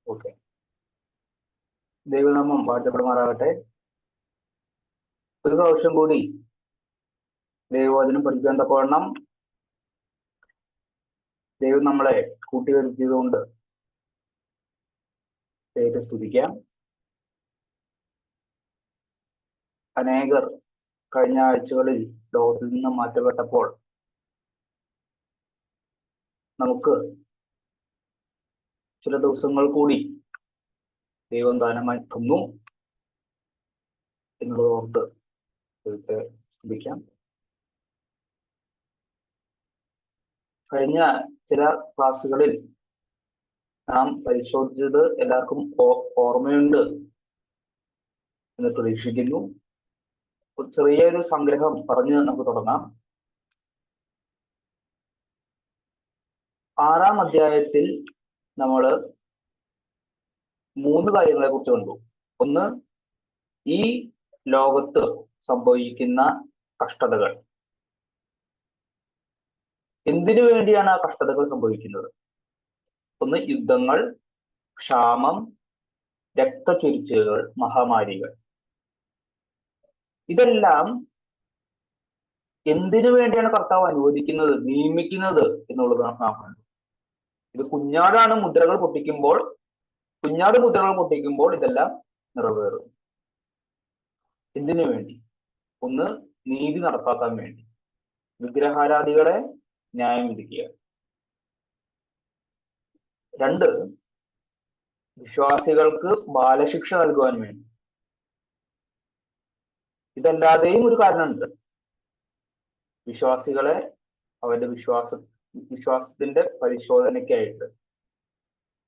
Okay. ദൈവനാമം വാഴ്ത്തപ്പെടുമാറാകട്ടെ. ഒരു പ്രാവശ്യം കൂടി ദൈവവചനം പഠിക്കാൻ തക്കവണ്ണം ദൈവം നമ്മളെ കൂട്ടിവരുത്തിയതുകൊണ്ട് ദൈവത്തെ സ്തുതിക്കാം. അനേകർ കഴിഞ്ഞ ആഴ്ചകളിൽ ലോകത്തിൽ നിന്ന് മാറ്റപ്പെട്ടപ്പോൾ നമുക്ക് ചില ദിവസങ്ങൾ കൂടി ദൈവം ദാനമായി തന്നു എന്നുള്ളത് ഓർത്ത് ദൈവത്തെ സ്തുതിക്കാം. കഴിഞ്ഞ ചില ക്ലാസ്സുകളിൽ നാം പരിശോധിച്ചത് എല്ലാവർക്കും ഓർമ്മയുണ്ട് എന്ന് പ്രതീക്ഷിക്കുന്നു. ചെറിയൊരു സംഗ്രഹം പറഞ്ഞ് നമുക്ക് തുടങ്ങാം. 6-ാം അധ്യായത്തിൽ നമ്മൾ 3 കാര്യങ്ങളെ കുറിച്ച് കണ്ടു. ഒന്ന്, ഈ ലോകത്ത് സംഭവിക്കുന്ന കഷ്ടതകൾ. എന്തിനു വേണ്ടിയാണ് ആ കഷ്ടതകൾ സംഭവിക്കുന്നത്? ഒന്ന്, യുദ്ധങ്ങൾ, ക്ഷാമം, രക്തച്ചൊരിച്ചിലുകൾ, മഹാമാരികൾ. ഇതെല്ലാം എന്തിനു വേണ്ടിയാണ് കർത്താവ് അനുവദിക്കുന്നത്, നിയമിക്കുന്നത് എന്നുള്ളത് നാം കണ്ടു. ഇത് കുഞ്ഞാട് മുദ്രകൾ പൊട്ടിക്കുമ്പോൾ ഇതെല്ലാം നിറവേറും. എന്തിനു വേണ്ടി? ഒന്ന്, നീതി നടപ്പാക്കാൻ വേണ്ടി, വിഗ്രഹാരാധികളെ ന്യായം വിധിക്കുക. 2, വിശ്വാസികൾക്ക് ബാലശിക്ഷ നൽകുവാൻ വേണ്ടി. ഇതല്ലാതെയും ഒരു കാരണമുണ്ട്. വിശ്വാസികളെ അവരുടെ വിശ്വാസത്തിന്റെ പരിശോധനയ്ക്കായിട്ട്,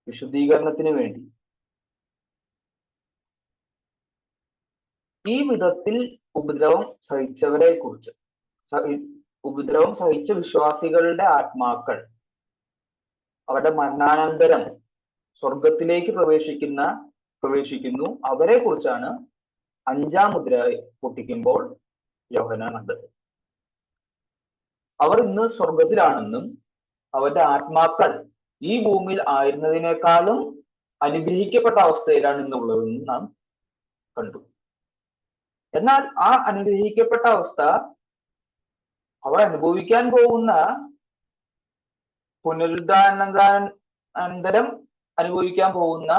വിശുദ്ധീകരണത്തിന് വേണ്ടി. ഈ വിധത്തിൽ ഉപദ്രവം സഹിച്ചവരെ കുറിച്ച്, ഉപദ്രവം സഹിച്ച വിശ്വാസികളുടെ ആത്മാക്കൾ അവരുടെ മരണാനന്തരം സ്വർഗത്തിലേക്ക് പ്രവേശിക്കുന്നു. അവരെ കുറിച്ചാണ് 5-ാം മുദ്ര പൊട്ടിക്കുമ്പോൾ യോഹന്നാൻ കണ്ടത്. അവർ ഇന്ന് സ്വർഗത്തിലാണെന്നും അവരുടെ ആത്മാക്കൾ ഈ ഭൂമിയിൽ ആയിരുന്നതിനേക്കാളും അനുഗ്രഹിക്കപ്പെട്ട അവസ്ഥയിലാണ് എന്നുള്ളതെന്നും നാം കണ്ടു. എന്നാൽ ആ അനുഗ്രഹിക്കപ്പെട്ട അവസ്ഥ അവർ അനുഭവിക്കാൻ പോകുന്ന പുനരുദ്ധാനാനന്തരം അനുഭവിക്കാൻ പോകുന്ന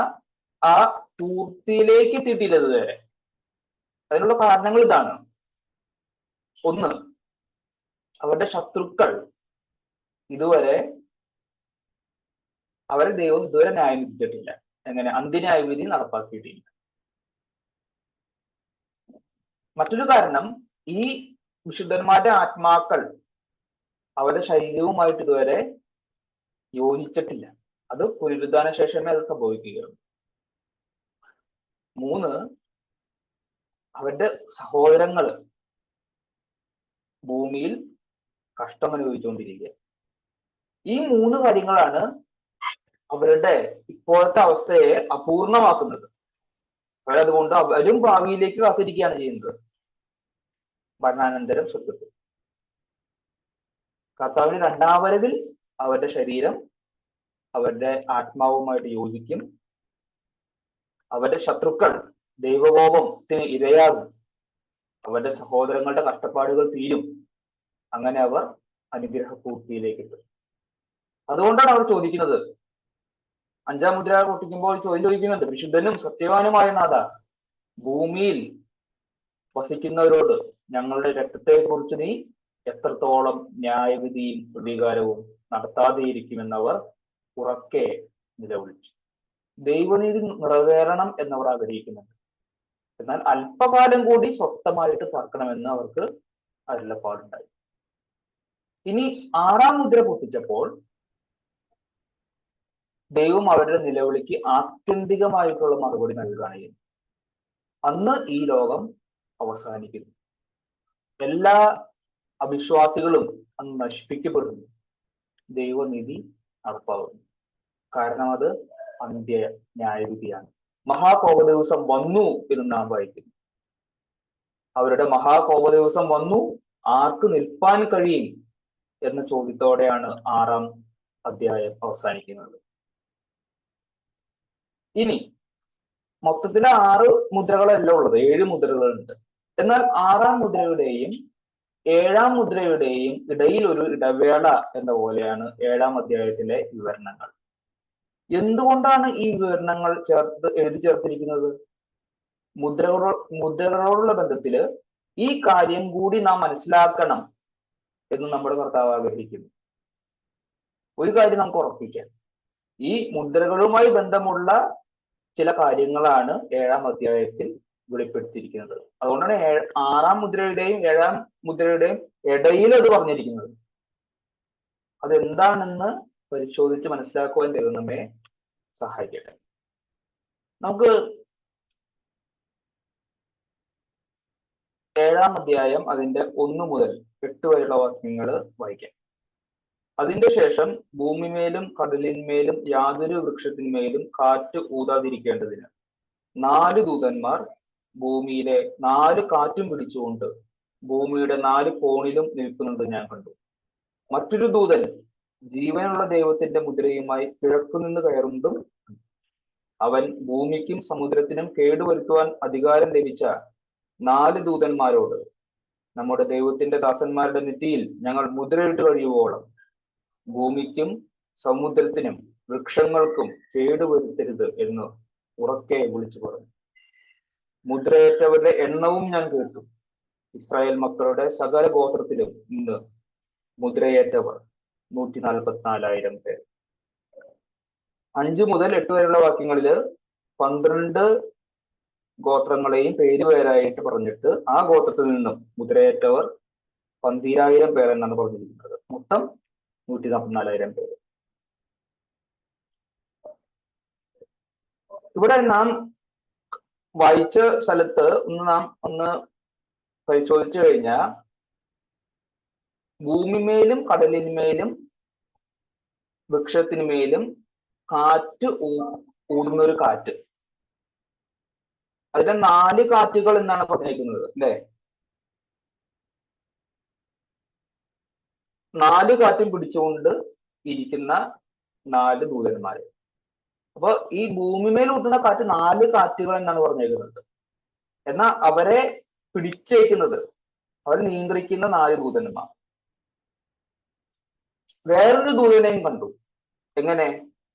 ആ പൂർത്തിയിലേക്ക് എത്തിയിട്ടില്ലത് വരെ. അതിനുള്ള കാരണങ്ങൾ ഇതാണ്. ഒന്ന്, അവരുടെ ശത്രുക്കൾ അവരെ ദൈവം ഇതുവരെ ന്യായം വിധിച്ചിട്ടില്ല. എങ്ങനെ? അന്ത്യന്യായവിധി നടപ്പാക്കിയിട്ടില്ല. മറ്റൊരു കാരണം, ഈ വിശുദ്ധന്മാരുടെ ആത്മാക്കൾ അവരുടെ ശരീരവുമായിട്ട് ഇതുവരെ യോജിച്ചിട്ടില്ല. അത് പുനരുദ്ധാന ശേഷമേ അത് സംഭവിക്കുകയുള്ളൂ. 3, അവരുടെ സഹോദരങ്ങൾ ഭൂമിയിൽ കഷ്ടം അനുഭവിച്ചുകൊണ്ടിരിക്കുക. ഈ 3 കാര്യങ്ങളാണ് അവരുടെ ഇപ്പോഴത്തെ അവസ്ഥയെ അപൂർണമാക്കുന്നത്. അവരതുകൊണ്ട് അവരും ഭാവിയിലേക്ക് കാത്തിരിക്കുകയാണ് ചെയ്യുന്നത്, മരണാനന്തരം സ്വർഗത്തിൽ. കർത്താവിന്റെ 2-ാം വരവിൽ അവരുടെ ശരീരം അവരുടെ ആത്മാവുമായിട്ട് യോജിക്കും. അവരുടെ ശത്രുക്കൾ ദൈവകോപത്തിന് ഇരയാകും. അവരുടെ സഹോദരങ്ങളുടെ കഷ്ടപ്പാടുകൾ തീരും. അങ്ങനെ അവർ അനുഗ്രഹ പൂർത്തിയിലേക്ക് എത്തും. അതുകൊണ്ടാണ് അവർ ചോദിക്കുന്നത്, 5-ാം മുദ്ര പൊട്ടിക്കുമ്പോൾ ചോദിക്കുന്നുണ്ട്, വിശുദ്ധനും സത്യവാനുമായ നാഥ, ഭൂമിയിൽ വസിക്കുന്നവരോട് ഞങ്ങളുടെ രക്തത്തെ കുറിച്ച് നീ എത്രത്തോളം ന്യായവിധിയും പ്രതികാരവും നടത്താതെയിരിക്കുമെന്നവർ ഉറക്കെ നിലവിളിച്ചു. ദൈവനീതി നിറവേറണം എന്നവർ ആഗ്രഹിക്കുന്നുണ്ട്. എന്നാൽ അല്പകാലം കൂടി സ്വസ്ഥമായിട്ട് പാർക്കണമെന്ന് അവർക്ക് അരുളപ്പാടുണ്ടായി. ഇനി 6-ാം മുദ്ര പൊട്ടിച്ചപ്പോൾ ദൈവം അവരുടെ നിലവിളിക്ക് ആത്യന്തികമായിട്ടുള്ള മറുപടി നൽകുകയാണ്. അന്ന് ഈ ലോകം അവസാനിക്കുന്നു. എല്ലാ അവിശ്വാസികളും അന്ന് നശിപ്പിക്കപ്പെടുന്നു. ദൈവനീതി നടപ്പാകുന്നു. കാരണം അത് അന്ത്യ ന്യായവിധിയാണ്. മഹാകോപ ദിവസം വന്നു എന്ന് നാം വായിക്കുന്നു. അവരുടെ മഹാകോപ ദിവസം വന്നു, ആർക്ക് നിൽപ്പാൻ കഴിയും എന്ന ചോദ്യത്തോടെയാണ് 6-ാം അധ്യായം അവസാനിക്കുന്നത്. ഇനി മൊത്തത്തിൽ 6 മുദ്രകളല്ല ഉള്ളത്, 7 മുദ്രകളുണ്ട്. എന്നാൽ 6-ാം മുദ്രയുടെയും 7-ാം മുദ്രയുടെയും ഇടയിൽ ഒരു ഇടവേള എന്ന പോലെയാണ് 7-ാം അധ്യായത്തിലെ വിവരണങ്ങൾ. എന്തുകൊണ്ടാണ് ഈ വിവരണങ്ങൾ എഴുതി ചേർത്തിരിക്കുന്നത്? മുദ്രകളോടുള്ള ബന്ധത്തില് ഈ കാര്യം കൂടി നാം മനസ്സിലാക്കണം എന്ന് നമ്മുടെ കർത്താവ് ആഗ്രഹിക്കുന്നു. ഒരു കാര്യം നമുക്ക് ഉറപ്പിക്കാം, ഈ മുദ്രകളുമായി ബന്ധമുള്ള ചില കാര്യങ്ങളാണ് 7-ാം അധ്യായത്തിൽ വെളിപ്പെടുത്തിയിരിക്കുന്നത്. അതുകൊണ്ടാണ് 6-ാം മുദ്രയുടെയും 7-ാം മുദ്രയുടെയും ഇടയിൽ അത് പറഞ്ഞിരിക്കുന്നത്. അതെന്താണെന്ന് പരിശോധിച്ച് മനസ്സിലാക്കുവാൻ ദൈവം നമ്മെ സഹായിക്കട്ടെ. നമുക്ക് 7-ാം അധ്യായം അതിന്റെ 1 മുതൽ 8 വരെയുള്ള വാക്യങ്ങൾ വായിക്കാം. അതിന്റെ ശേഷം ഭൂമിമേലും കടലിന്മേലും യാതൊരു വൃക്ഷത്തിന്മേലും കാറ്റ് ഊതാതിരിക്കേണ്ടതിന് 4 ദൂതന്മാർ ഭൂമിയിലെ 4 കാറ്റും പിടിച്ചുകൊണ്ട് ഭൂമിയുടെ 4 കോണിലും നിൽക്കുന്നത് ഞാൻ കണ്ടു. മറ്റൊരു ദൂതൻ ജീവനുള്ള ദൈവത്തിന്റെ മുദ്രയുമായി കിഴക്കുനിന്ന് കയറുന്നതും. അവൻ ഭൂമിക്കും സമുദ്രത്തിനും കേടുവരുത്തുവാൻ അധികാരം ലഭിച്ച 4 ദൂതന്മാരോട്, നമ്മുടെ ദൈവത്തിന്റെ ദാസന്മാരുടെ നെറ്റിയിൽ ഞങ്ങൾ മുദ്രയിട്ട് കഴിയുവോളം ഭൂമിക്കും സമുദ്രത്തിനും വൃക്ഷങ്ങൾക്കും കേടുവരുത്തരുത് എന്ന് ഉറക്കെ വിളിച്ചു പറഞ്ഞു. മുദ്രയേറ്റവരുടെ എണ്ണവും ഞാൻ കേട്ടു. ഇസ്രായേൽ മക്കളുടെ സകല ഗോത്രത്തിലും ഇന്ന് മുദ്രയേറ്റവർ 144,000 പേർ. 5 മുതൽ 8 വരെയുള്ള വാക്യങ്ങളില് 12 ഗോത്രങ്ങളെയും പേരുപേരായിട്ട് പറഞ്ഞിട്ട് ആ ഗോത്രത്തിൽ നിന്നും മുദ്രയേറ്റവർ 12,000 പേർ എന്നാണ് പറഞ്ഞിരിക്കുന്നത്. മൊത്തം 144,000 പേര്. ഇവിടെ നാം വായിച്ച സ്ഥലത്ത് ഒന്ന് പരിശോധിച്ചു കഴിഞ്ഞാൽ ഭൂമിമേലും കടലിന്മേലും വൃക്ഷത്തിന്മേലും കാറ്റ് ഊടുന്ന ഒരു കാറ്റ്, അതിന്റെ 4 കാറ്റുകൾ എന്നാണ് പറഞ്ഞിരിക്കുന്നത് അല്ലെ. 4 കാറ്റും പിടിച്ചുകൊണ്ട് ഇരിക്കുന്ന 4 ദൂതന്മാര്. അപ്പൊ ഈ ഭൂമിമേൽ ഊതുന്ന കാറ്റ് 4 കാറ്റുകൾ എന്നാണ് പറഞ്ഞിരിക്കുന്നത്. എന്നാൽ അവരെ പിടിച്ചേക്കുന്നത്, അവരെ നിയന്ത്രിക്കുന്ന 4 ദൂതന്മാർ. വേറൊരു ദൂതനെയും കണ്ടു. എങ്ങനെ?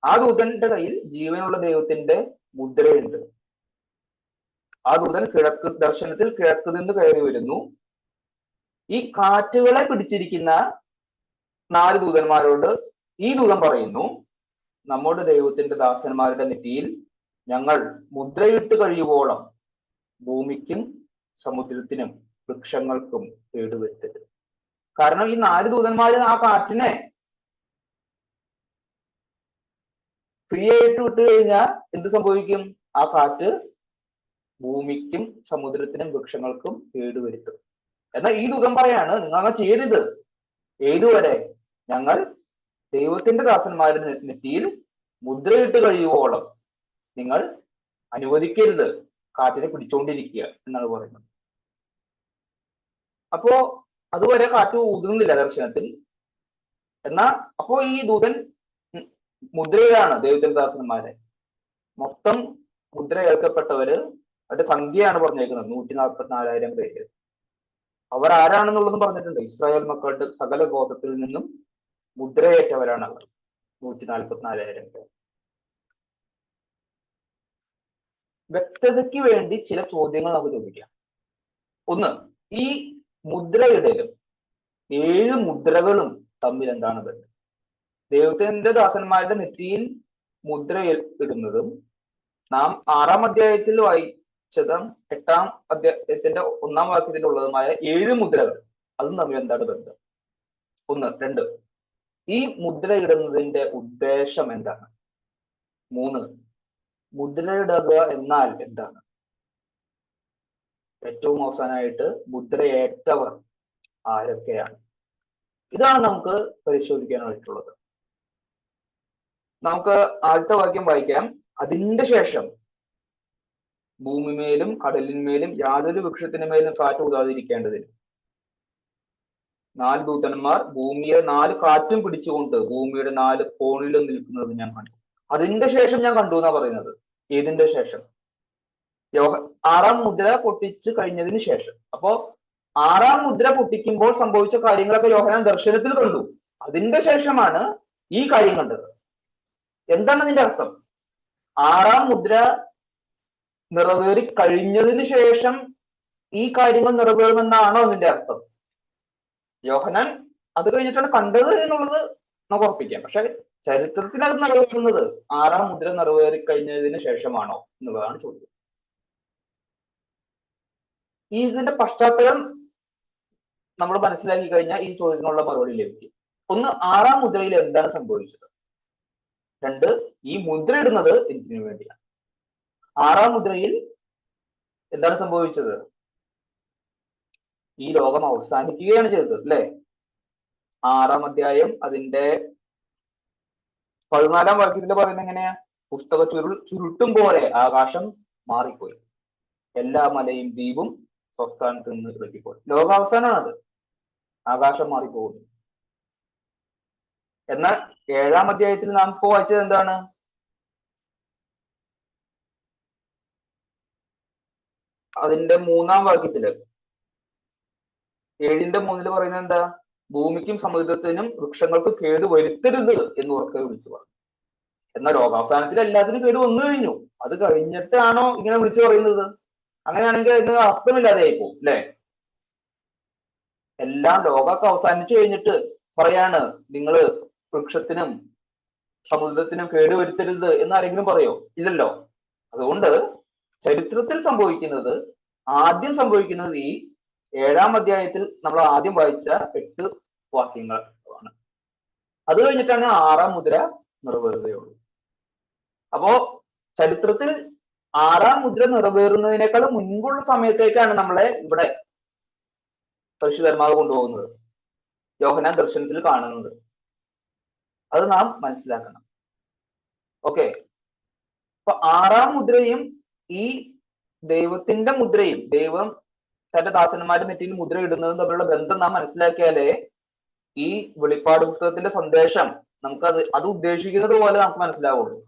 ആ ദൂതന്റെ കയ്യിൽ ജീവനുള്ള ദൈവത്തിന്റെ മുദ്രയുണ്ട്. ആ ദൂതൻ ദർശനത്തിൽ കിഴക്ക് നിന്ന് കയറി വരുന്നു. ഈ കാറ്റുകളെ പിടിച്ചിരിക്കുന്ന 4 ദൂതന്മാരോട് ഈ ദൂതൻ പറയുന്നു, നമ്മുടെ ദൈവത്തിന്റെ ദാസന്മാരുടെ നെറ്റിയിൽ ഞങ്ങൾ മുദ്രയിട്ട് കഴിയുവോളം ഭൂമിക്കും സമുദ്രത്തിനും വൃക്ഷങ്ങൾക്കും കേടുവരുത്തരുത്. കാരണം ഈ 4 ദൂതന്മാര് ആ കാറ്റിനെ ഫ്രീ ആയിട്ട് വിട്ടു കഴിഞ്ഞാൽ എന്ത് സംഭവിക്കും? ആ കാറ്റ് ഭൂമിക്കും സമുദ്രത്തിനും വൃക്ഷങ്ങൾക്കും കേടുവരുത്തും. എന്നാൽ ഈ ദൂതൻ പറയാണ്, നിങ്ങൾ ചെയ്തത് ഏതുവരെ? ഞങ്ങൾ ദൈവത്തിന്റെ ദാസന്മാരുടെ നെറ്റിയിൽ മുദ്രയിട്ട് കഴിയുവോളം നിങ്ങൾ അനുവദിക്കരുത് കാറ്റിനെ പിടിച്ചുകൊണ്ടിരിക്കുക എന്നാണ് പറയുന്നത്. അപ്പോ അതുവരെ കാറ്റ് ഊതുന്നില്ല ദർശനത്തിൽ. അപ്പോ ഈ ദൂതൻ മുദ്രയിലാണ് ദൈവത്തിന്റെ ദാസന്മാരെ. മൊത്തം മുദ്ര ഏൽക്കപ്പെട്ടവര് അവരുടെ സംഖ്യയാണ് പറഞ്ഞേക്കുന്നത് 144,000 പേര്. അവർ ആരാണെന്നുള്ളതും പറഞ്ഞിട്ടുണ്ട്. ഇസ്രായേൽ മക്കളുടെ സകല ഗോത്രത്തിൽ നിന്നും മുദ്രയേറ്റവരാണ് അവർ, 144,000 പേർ. വ്യക്തതയ്ക്ക് വേണ്ടി ചില ചോദ്യങ്ങൾ നമുക്ക് ചോദിക്കാം. ഒന്ന്, ഈ മുദ്രയുടെയും 7 മുദ്രകളും തമ്മിൽ എന്താണ് ബന്ധം? ദൈവത്തിന്റെ ദാസന്മാരുടെ നെറ്റിയിൽ മുദ്ര ഇടുന്നതും നാം 6-ാം അധ്യായത്തിൽ വായിച്ചതും 8-ാം അധ്യായത്തിന്റെ 1-ാം വാക്യത്തിലുള്ളതുമായ 7 മുദ്രകൾ, അതും തമ്മിൽ എന്താണ് ബന്ധം? 1. 2, ഈ മുദ്ര ഇടുന്നതിന്റെ ഉദ്ദേശം എന്താണ്? 3, മുദ്രയിടുക എന്നാൽ എന്താണ്? ഏറ്റവും അവസാനമായിട്ട് മുദ്രയേറ്റവർ ആരൊക്കെയാണ്? ഇതാണ് നമുക്ക് പരിശോധിക്കാനായിട്ടുള്ളത്. നമുക്ക് ആദ്യത്തെ വാക്യം വായിക്കാം. അതിന്റെ ശേഷം ഭൂമിമേലും കടലിന്മേലും യാതൊരു വൃക്ഷത്തിനുമേലും കാറ്റ് ഊതാതിരിക്കേണ്ടതിന് 4 ദൂതന്മാർ ഭൂമിയെ 4 കാറ്റും പിടിച്ചുകൊണ്ട് ഭൂമിയുടെ 4 കോണിലും നിൽക്കുന്നത് ഞാൻ കണ്ടു. അതിന്റെ ശേഷം ഞാൻ കണ്ടു എന്നാ പറയുന്നത്. ഏതിന്റെ ശേഷം? ആറാം മുദ്ര പൊട്ടിച്ചു കഴിഞ്ഞതിന് ശേഷം. അപ്പോ ആറാം മുദ്ര പൊട്ടിക്കുമ്പോൾ സംഭവിച്ച കാര്യങ്ങളൊക്കെ യോഹന്നാൻ ദർശനത്തിൽ കണ്ടു. അതിന്റെ ശേഷമാണ് ഈ കാര്യം കണ്ടത്. എന്താണ് ഇതിന്റെ അർത്ഥം? ആറാം മുദ്ര നിറവേറി കഴിഞ്ഞതിന് ശേഷം ഈ കാര്യങ്ങൾ നിറവേറുമെന്നാണോ അതിന്റെ അർത്ഥം? യോഹന്നാൻ അത് കഴിഞ്ഞിട്ടാണ് കണ്ടത് എന്നുള്ളത് നമുക്ക് ഉറപ്പിക്കാം. പക്ഷെ ചരിത്രത്തിൽ അത് നിറവേറുന്നത് ആറാം മുദ്ര നിറവേറി കഴിഞ്ഞതിന് ശേഷമാണോ എന്നുള്ളതാണ് ചോദ്യം. ഇതിന്റെ പശ്ചാത്തലം നമ്മൾ മനസ്സിലാക്കി കഴിഞ്ഞാൽ ഈ ചോദ്യത്തിനുള്ള മറുപടി ലഭിക്കും. ഒന്ന്, ആറാം മുദ്രയിൽ എന്താണ് സംഭവിച്ചത്? രണ്ട്, ഈ മുദ്ര ഇടുന്നത് എന്തിനു വേണ്ടിയാണ്? ആറാം മുദ്രയിൽ എന്താണ് സംഭവിച്ചത്? ഈ ലോകം അവസാനിക്കുകയാണ് ചെയ്തത്, അല്ലെ? ആറാം അധ്യായം അതിന്റെ 14-ാം വാക്യത്തിൽ പറയുന്നത് എങ്ങനെയാ? പുസ്തക ചുരുട്ടും പോലെ ആകാശം മാറിപ്പോയി, എല്ലാ മലയും ദ്വീപും സ്വസ്ഥാനത്ത് നിന്ന് ഇറക്കിപ്പോയി. ലോകാവസാനമാണത്. ആകാശം മാറിപ്പോകുന്നു. എന്നാൽ 7-ാം അധ്യായത്തിൽ നാം ഇപ്പോ വായിച്ചത് എന്താണ്? അതിന്റെ 3-ാം വാക്യത്തില് 7:3 പറയുന്നത് എന്താ? ഭൂമിക്കും സമുദ്രത്തിനും വൃക്ഷങ്ങൾക്ക് കേട് വരുത്തരുത് എന്ന് ഉറക്കെ വിളിച്ചു പറഞ്ഞു. എന്നാൽ ലോകാവസാനത്തിൽ എല്ലാത്തിനും കേട് വന്നു കഴിഞ്ഞു. അത് കഴിഞ്ഞിട്ടാണോ ഇങ്ങനെ വിളിച്ചു പറയുന്നത്? അങ്ങനെയാണെങ്കിൽ അതിന് അർത്ഥമില്ലാതെയായി പോകും, അല്ലെ? എല്ലാം ലോകമൊക്കെ അവസാനിച്ചു കഴിഞ്ഞിട്ട് പറയാണ് നിങ്ങള് വൃക്ഷത്തിനും സമുദ്രത്തിനും കേടുവരുത്തരുത് എന്ന് ആരെങ്കിലും പറയോ? ഇല്ലല്ലോ. അതുകൊണ്ട് ചരിത്രത്തിൽ സംഭവിക്കുന്നത്, ആദ്യം സംഭവിക്കുന്നത് ഈ 7-ാം അധ്യായത്തിൽ നമ്മൾ ആദ്യം വായിച്ച 8 വാക്യങ്ങൾ ആണ്. അത് കഴിഞ്ഞിട്ടാണ് 6-ാം മുദ്ര നിറവേറുകയുള്ളൂ. അപ്പോ ചരിത്രത്തിൽ 6-ാം മുദ്ര നിറവേറുന്നതിനേക്കാൾ മുൻപുള്ള സമയത്തേക്കാണ് നമ്മളെ ഇവിടെ പരിശുദ്ധാത്മാവ് കൊണ്ടുപോകുന്നത്, യോഹന്നാൻ ദർശനത്തിൽ കാണുന്നത്. അത് നാം മനസ്സിലാക്കണം. ഓക്കെ. അപ്പൊ 6-ാം മുദ്രയും ഈ ദൈവത്തിന്റെ മുദ്രയും, ദൈവം തന്റെ ദാസന്മാരുടെ നെറ്റിയിൽ മുദ്ര ഇടുന്നതും തമ്മിലുള്ള ബന്ധം നാം മനസ്സിലാക്കിയാലേ ഈ വെളിപ്പാട് പുസ്തകത്തിന്റെ സന്ദേശം നമുക്ക് അത് ഉദ്ദേശിക്കുന്നത് പോലെ നമുക്ക് മനസ്സിലാവുള്ളൂ.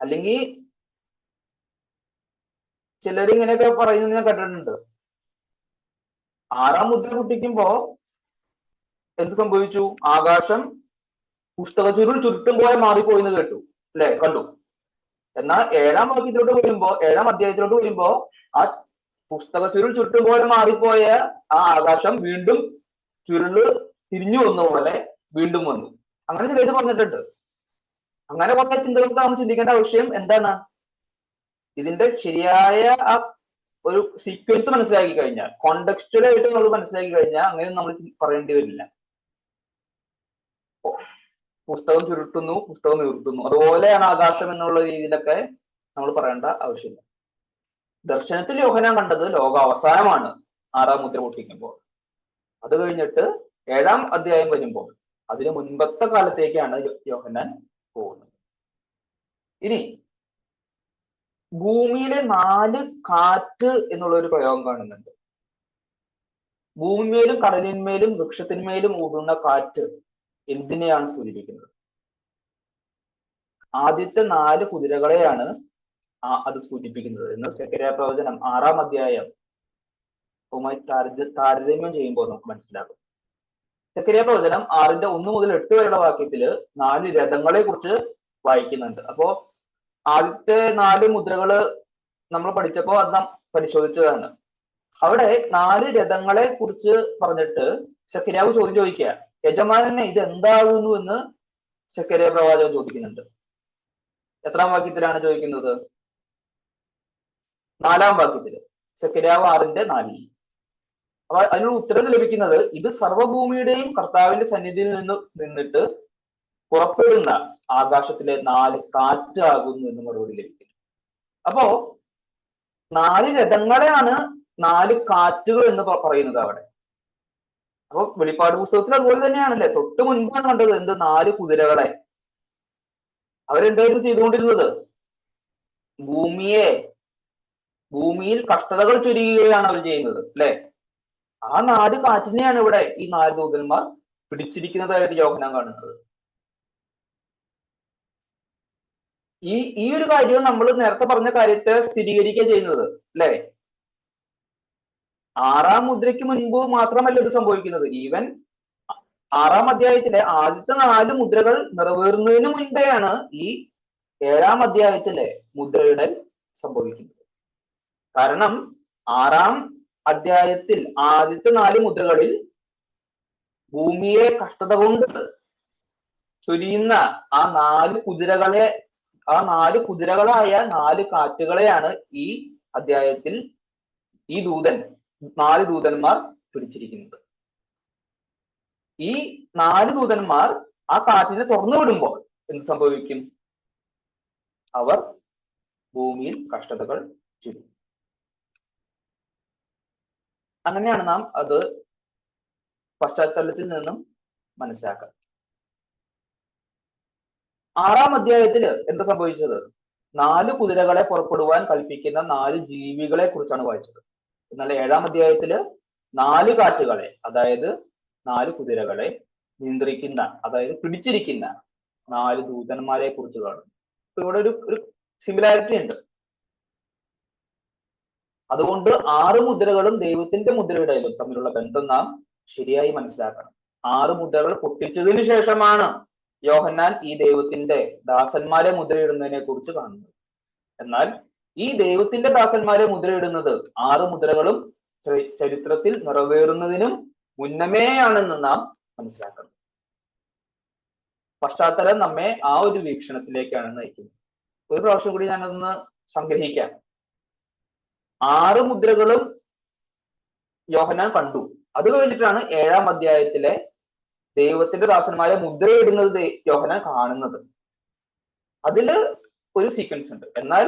അല്ലെങ്കിൽ ചിലർ ഇങ്ങനെയൊക്കെ പറയുന്നത് ഞാൻ കേട്ടിട്ടുണ്ട്. 6-ാം മുദ്ര പൊട്ടിക്കുമ്പോ എന്ത് സംഭവിച്ചു? ആകാശം പുസ്തക ചുരുട്ടും പോലെ മാറിപ്പോയി എന്ന് കേട്ടു, അല്ലെ? കണ്ടു. എന്നാൽ 7-ാം വാക്യത്തിലോട്ട് വരുമ്പോ, 7-ാം അധ്യായത്തിലോട്ട് വരുമ്പോ ആ പുസ്തക ചുരുട്ടും പോലെ മാറിപ്പോയ ആ ആകാശം വീണ്ടും ചുരുള് തിരിഞ്ഞു വന്ന പോലെ വീണ്ടും വന്നു. അങ്ങനെ ചിലര് പറഞ്ഞിട്ടുണ്ട്. അങ്ങനെ പറഞ്ഞ ചിന്തകൾക്ക് നാം ചിന്തിക്കേണ്ട ആവശ്യം എന്താണ്? ഇതിന്റെ ശരിയായ ആ ഒരു സീക്വൻസ് മനസ്സിലാക്കി കഴിഞ്ഞാൽ, കോണ്ടെക്സ്റ്റുവലായിട്ട് നമ്മൾ മനസ്സിലാക്കി കഴിഞ്ഞാൽ അങ്ങനെ നമ്മൾ പറയേണ്ടി വരില്ല. പുസ്തകം ചുരുട്ടുന്നു, പുസ്തകം നിർത്തുന്നു, അതുപോലെയാണ് ആകാശം എന്നുള്ള രീതിയിലൊക്കെ നമ്മൾ പറയേണ്ട ആവശ്യമില്ല. ദർശനത്തിൽ യോഹന്നാൻ കണ്ടത് ലോക അവസാനമാണ് 6-ാം മുദ്ര പൊട്ടിക്കുമ്പോൾ. അത് കഴിഞ്ഞിട്ട് 7-ാം അധ്യായം വരുമ്പോൾ അതിന് മുൻപത്തെ കാലത്തേക്കാണ് യോഹന്നാൻ പോകുന്നത്. ഇനി ഭൂമിയിലെ 4 കാറ്റ് എന്നുള്ള ഒരു പ്രയോഗം കാണുന്നുണ്ട്. ഭൂമിമേലും കടലിന്മേലും വൃക്ഷത്തിന്മേലും ഊതുന്ന കാറ്റ് എന്തിനെയാണ് സൂചിപ്പിക്കുന്നത്? ആദ്യത്തെ 4 കുതിരകളെയാണ് അത് സൂചിപ്പിക്കുന്നത് എന്ന് സെഖര്യാ പ്രവചനം 6-ാം അധ്യായം താരതമ്യം ചെയ്യുമ്പോൾ നമുക്ക് മനസ്സിലാകും. സെഖര്യാ പ്രവചനം 6-ന്റെ 1 മുതൽ 8 വരെയുള്ള വാക്യത്തില് 4 രഥങ്ങളെ കുറിച്ച് വായിക്കുന്നുണ്ട്. അപ്പോ ആദ്യത്തെ 4 മുദ്രകള് നമ്മൾ പഠിച്ചപ്പോ അത് നാം പരിശോധിച്ചതാണ്. അവിടെ 4 രഥങ്ങളെ കുറിച്ച് പറഞ്ഞിട്ട് സെഖര്യാവ് ചോദ്യം ചോദിക്കുക, യജമാനനെ ഇത് എന്താകുന്നു എന്ന് സെഖര്യാ പ്രവാചകൻ ചോദിക്കുന്നുണ്ട്. എത്രാം വാക്യത്തിലാണ് ചോദിക്കുന്നത്? 4-ാം വാക്യത്തില്, സെഖര്യാവ് 6-ന്റെ 4. അപ്പൊ അതിനുള്ള ഉത്തരം ലഭിക്കുന്നത് ഇത് സർവ്വഭൂമിയുടെയും കർത്താവിന്റെ സന്നിധിയിൽ നിന്നിട്ട് പുറപ്പെടുന്ന ആകാശത്തിലെ 4 കാറ്റാകുന്നു എന്ന് മറുപടി ലഭിക്കുന്നു. അപ്പോ 4 രഥങ്ങളെയാണ് 4 കാറ്റുകൾ എന്ന് പറയുന്നത് അവിടെ. അപ്പൊ വെളിപ്പാട് പുസ്തകത്തിൽ അതുപോലെ തന്നെയാണല്ലേ. തൊട്ട് മുൻപാണ് കണ്ടത് എന്ത്? 4 കുതിരകളെ. അവരെന്തായിരുന്നു ചെയ്തുകൊണ്ടിരുന്നത്? ഭൂമിയിൽ കഷ്ടതകൾ ചൊരിയുകയാണ് അവർ ചെയ്യുന്നത്, അല്ലെ? ആ 4 കാറ്റിനെയാണ് ഇവിടെ ഈ 4 ദൂതന്മാർ പിടിച്ചിരിക്കുന്നതായിട്ട് യോഹന്നാൻ കാണുന്നത്. ഈ ഒരു കാര്യം നമ്മൾ നേരത്തെ പറഞ്ഞ കാര്യത്തെ സ്ഥിരീകരിക്കുക ചെയ്യുന്നത്, അല്ലെ? ആറാം മുദ്രയ്ക്ക് മുൻപ് മാത്രമല്ല ഇത് സംഭവിക്കുന്നത്. ഈവൻ ആറാം അധ്യായത്തിലെ ആദ്യത്തെ 4 മുദ്രകൾ നിറവേറുന്നതിന് മുൻപെയാണ് ഈ 7-ാം അധ്യായത്തിലെ മുദ്രയിടൽ സംഭവിക്കുന്നത്. കാരണം ആറാം അധ്യായത്തിൽ ആദ്യത്തെ 4 മുദ്രകളിൽ ഭൂമിയെ കഷ്ടത കൊണ്ട് ചൊരിയുന്ന ആ 4 കുതിരകളെ, ആ 4 കുതിരകളായ 4 കാറ്റുകളെയാണ് ഈ അധ്യായത്തിൽ ഈ 4 ദൂതന്മാർ പിടിച്ചിരിക്കുന്നത്. ഈ 4 ദൂതന്മാർ ആ കാറ്റിനെ തുറന്നു വിടുമ്പോൾ എന്ത് സംഭവിക്കും? അവർ ഭൂമിയിൽ കഷ്ടതകൾ ചൊരിയും. അങ്ങനെയാണ് നാം അത് പശ്ചാത്തലത്തിൽ നിന്നും മനസ്സിലാക്കുക. 6-ാം അധ്യായത്തില് എന്താ സംഭവിച്ചത്? 4 കുതിരകളെ പുറപ്പെടുവാൻ കൽപ്പിക്കുന്ന 4 ജീവികളെ കുറിച്ചാണ് വായിച്ചത്. എന്നാൽ 7-ാം അധ്യായത്തില് 4 കാറ്റുകളെ, അതായത് 4 കുതിരകളെ നിയന്ത്രിക്കുന്ന, അതായത് പിടിച്ചിരിക്കുന്ന 4 ദൂതന്മാരെ കുറിച്ച് കാണുന്നു. അപ്പൊ ഇവിടെ ഒരു സിമിലാരിറ്റി ഉണ്ട്. അതുകൊണ്ട് 6 മുദ്രകളും ദൈവത്തിന്റെ മുദ്രയുടെയും തമ്മിലുള്ള ബന്ധം നാം ശരിയായി മനസ്സിലാക്കണം. 6 മുദ്രകൾ പൊട്ടിച്ചതിന് ശേഷമാണ് യോഹന്നാൻ ഈ ദൈവത്തിന്റെ ദാസന്മാരെ മുദ്രയിടുന്നതിനെ കുറിച്ച് കാണുന്നത്. എന്നാൽ ഈ ദൈവത്തിന്റെ ദാസന്മാരെ മുദ്രയിടുന്നത് 6 മുദ്രകളും ചരിത്രത്തിൽ നിറവേറുന്നതിനും മുന്നമേയാണെന്ന് നാം മനസ്സിലാക്കണം. പശ്ചാത്തലം നമ്മെ ആ ഒരു വീക്ഷണത്തിലേക്കാണ് നയിക്കുന്നത്. ഒരു പ്രാവശ്യം കൂടി ഞാനതൊന്ന് സംഗ്രഹിക്കാം. 6 മുദ്രകളും യോഹന്നാൻ കണ്ടു. അത് കഴിഞ്ഞിട്ടാണ് 7-ാം അധ്യായത്തിലെ ദൈവത്തിന്റെ ദാസന്മാരെ മുദ്രയിടുന്നത് യോഹന്നാൻ കാണുന്നത്. അതില് ഒരു സീക്വൻസ് ഉണ്ട്. എന്നാൽ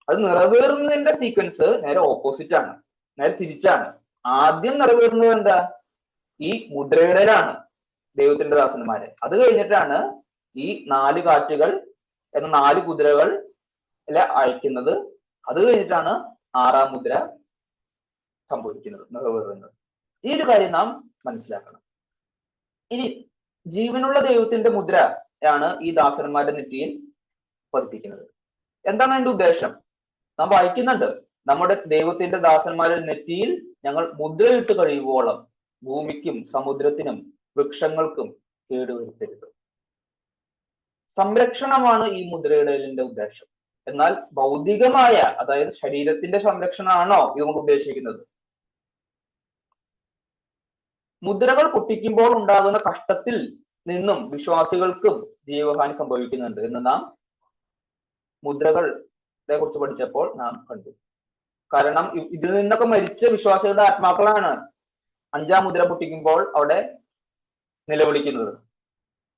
അത് നിറവേറുന്നതിന്റെ സീക്വൻസ് നേരെ ഓപ്പോസിറ്റ് ആണ്, നേരെ തിരിച്ചാണ്. ആദ്യം നിറവേറുന്നത് എന്താ? ഈ മുദ്രയിടലാണ് ദൈവത്തിന്റെ ദാസന്മാരെ. അത് കഴിഞ്ഞിട്ടാണ് ഈ 4 കാറ്റുകൾ എന്ന 4 കുതിരകൾ അയക്കുന്നത്. അത് കഴിഞ്ഞിട്ടാണ് 6-ാം മുദ്ര സംഭവിക്കുന്നത്, നിറവേറുന്നത്. ഈ ഒരു കാര്യം നാം മനസ്സിലാക്കണം. ഇനി ജീവനുള്ള ദൈവത്തിന്റെ മുദ്രയാണ് ഈ ദാസന്മാരുടെ നെറ്റിയിൽ പതിപ്പിക്കുന്നത്. എന്താണ് അതിന്റെ ഉദ്ദേശം? നാം വായിക്കുന്നുണ്ട്, നമ്മുടെ ദൈവത്തിന്റെ ദാസന്മാരുടെ നെറ്റിയിൽ ഞങ്ങൾ മുദ്രയിട്ട് കഴിയുവോളം ഭൂമിക്കും സമുദ്രത്തിനും വൃക്ഷങ്ങൾക്കും കേടുവരുത്തരുത്. സംരക്ഷണമാണ് ഈ മുദ്രയിടലിന്റെ ഉദ്ദേശം. എന്നാൽ ഭൗതികമായ, അതായത് ശരീരത്തിന്റെ സംരക്ഷണമാണോ ഇതുകൊണ്ട് ഉദ്ദേശിക്കുന്നത്? മുദ്രകൾ പൊട്ടിക്കുമ്പോൾ ഉണ്ടാകുന്ന കഷ്ടത്തിൽ നിന്നും വിശ്വാസികൾക്കും ജീവഹാനി സംഭവിക്കുന്നുണ്ട് എന്ന് നാം മുദ്രകളെ കുറിച്ച് പഠിച്ചപ്പോൾ നാം കണ്ടു. കാരണം ഇതിൽ നിന്നൊക്കെ മരിച്ച വിശ്വാസികളുടെ ആത്മാക്കളാണ് 5-ാം മുദ്ര പൊട്ടിക്കുമ്പോൾ അവിടെ നിലവിളിക്കുന്നത്.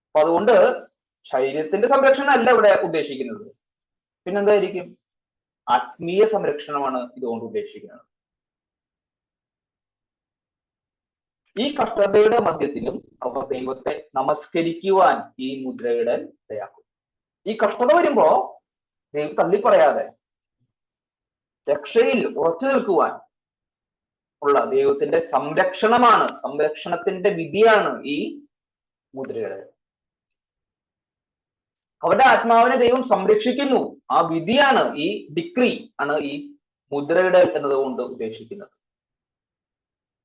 അപ്പൊ അതുകൊണ്ട് ശരീരത്തിന്റെ സംരക്ഷണം അല്ല ഇവിടെ ഉദ്ദേശിക്കുന്നത്. പിന്നെന്തായിരിക്കും? ആത്മീയ സംരക്ഷണമാണ് ഇതുകൊണ്ട് ഉദ്ദേശിക്കുന്നത്. ഈ കഷ്ടതയുടെ മധ്യത്തിലും അവർ ദൈവത്തെ നമസ്കരിക്കുവാൻ ഈ മുദ്രയുടെ ഇടയാക്കും. ഈ കഷ്ടത വരുമ്പോ ദൈവം തള്ളിപ്പറയാതെ രക്ഷയിൽ ഉറച്ചു നിൽക്കുവാൻ ഉള്ള ദൈവത്തിന്റെ സംരക്ഷണമാണ്, സംരക്ഷണത്തിന്റെ വിധിയാണ് ഈ മുദ്രയുടെ. അവരുടെ ആത്മാവിനെ ദൈവം സംരക്ഷിക്കുന്നു. ആ വിധിയാണ്, ഈ ഡിക്രി ആണ് ഈ മുദ്രയുടെ എന്നതുകൊണ്ട് ഉദ്ദേശിക്കുന്നത്.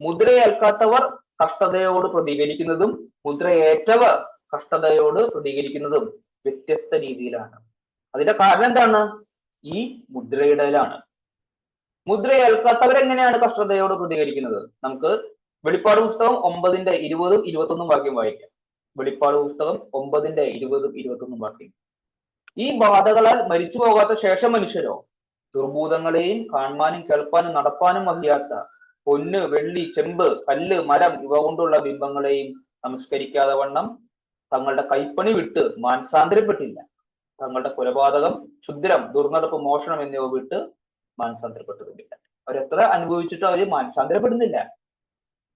മുദ്രയേൽക്കാത്തവർ കഷ്ടതയോട് പ്രതികരിക്കുന്നതും മുദ്രയേറ്റവർ കഷ്ടതയോട് പ്രതികരിക്കുന്നതും വ്യത്യസ്ത രീതിയിലാണ്. അതിന്റെ കാരണം എന്താണ്? ഈ മുദ്രയിടലാണ്. മുദ്രയേൽക്കാത്തവരെങ്ങനെയാണ് കഷ്ടതയോട് പ്രതികരിക്കുന്നത്? നമുക്ക് വെളിപ്പാട് പുസ്തകം 9-ന്റെ 20-ഉം 21-ഉം വാക്യം വായിക്കാം. വെളിപ്പാട് പുസ്തകം 9-ന്റെ 20-ഉം 21-ഉം വാക്യം. ഈ ബാധകളാൽ മരിച്ചു പോകാത്ത ശേഷം മനുഷ്യരോ ദുർഭൂതങ്ങളെയും കാണുവാനും കേൾപ്പാനും നടപ്പാനും വഹിയാത്ത പൊന്ന്, വെള്ളി, ചെമ്പ്, കല്ല്, മരം ഇവ കൊണ്ടുള്ള ബിംബങ്ങളെയും നമസ്കരിക്കാതെ വണ്ണം തങ്ങളുടെ കൈപ്പണി വിട്ട് മാനസാന്തരപ്പെട്ടില്ല. തങ്ങളുടെ കൊലപാതകം, ക്ഷുദ്രം, ദുർനടപ്പ്, മോഷണം എന്നിവ വിട്ട് മാനസാന്തരപ്പെട്ടിട്ടില്ല. അവരെത്ര അനുഭവിച്ചിട്ട് അവര് മാനസാന്തരപ്പെടുന്നില്ല.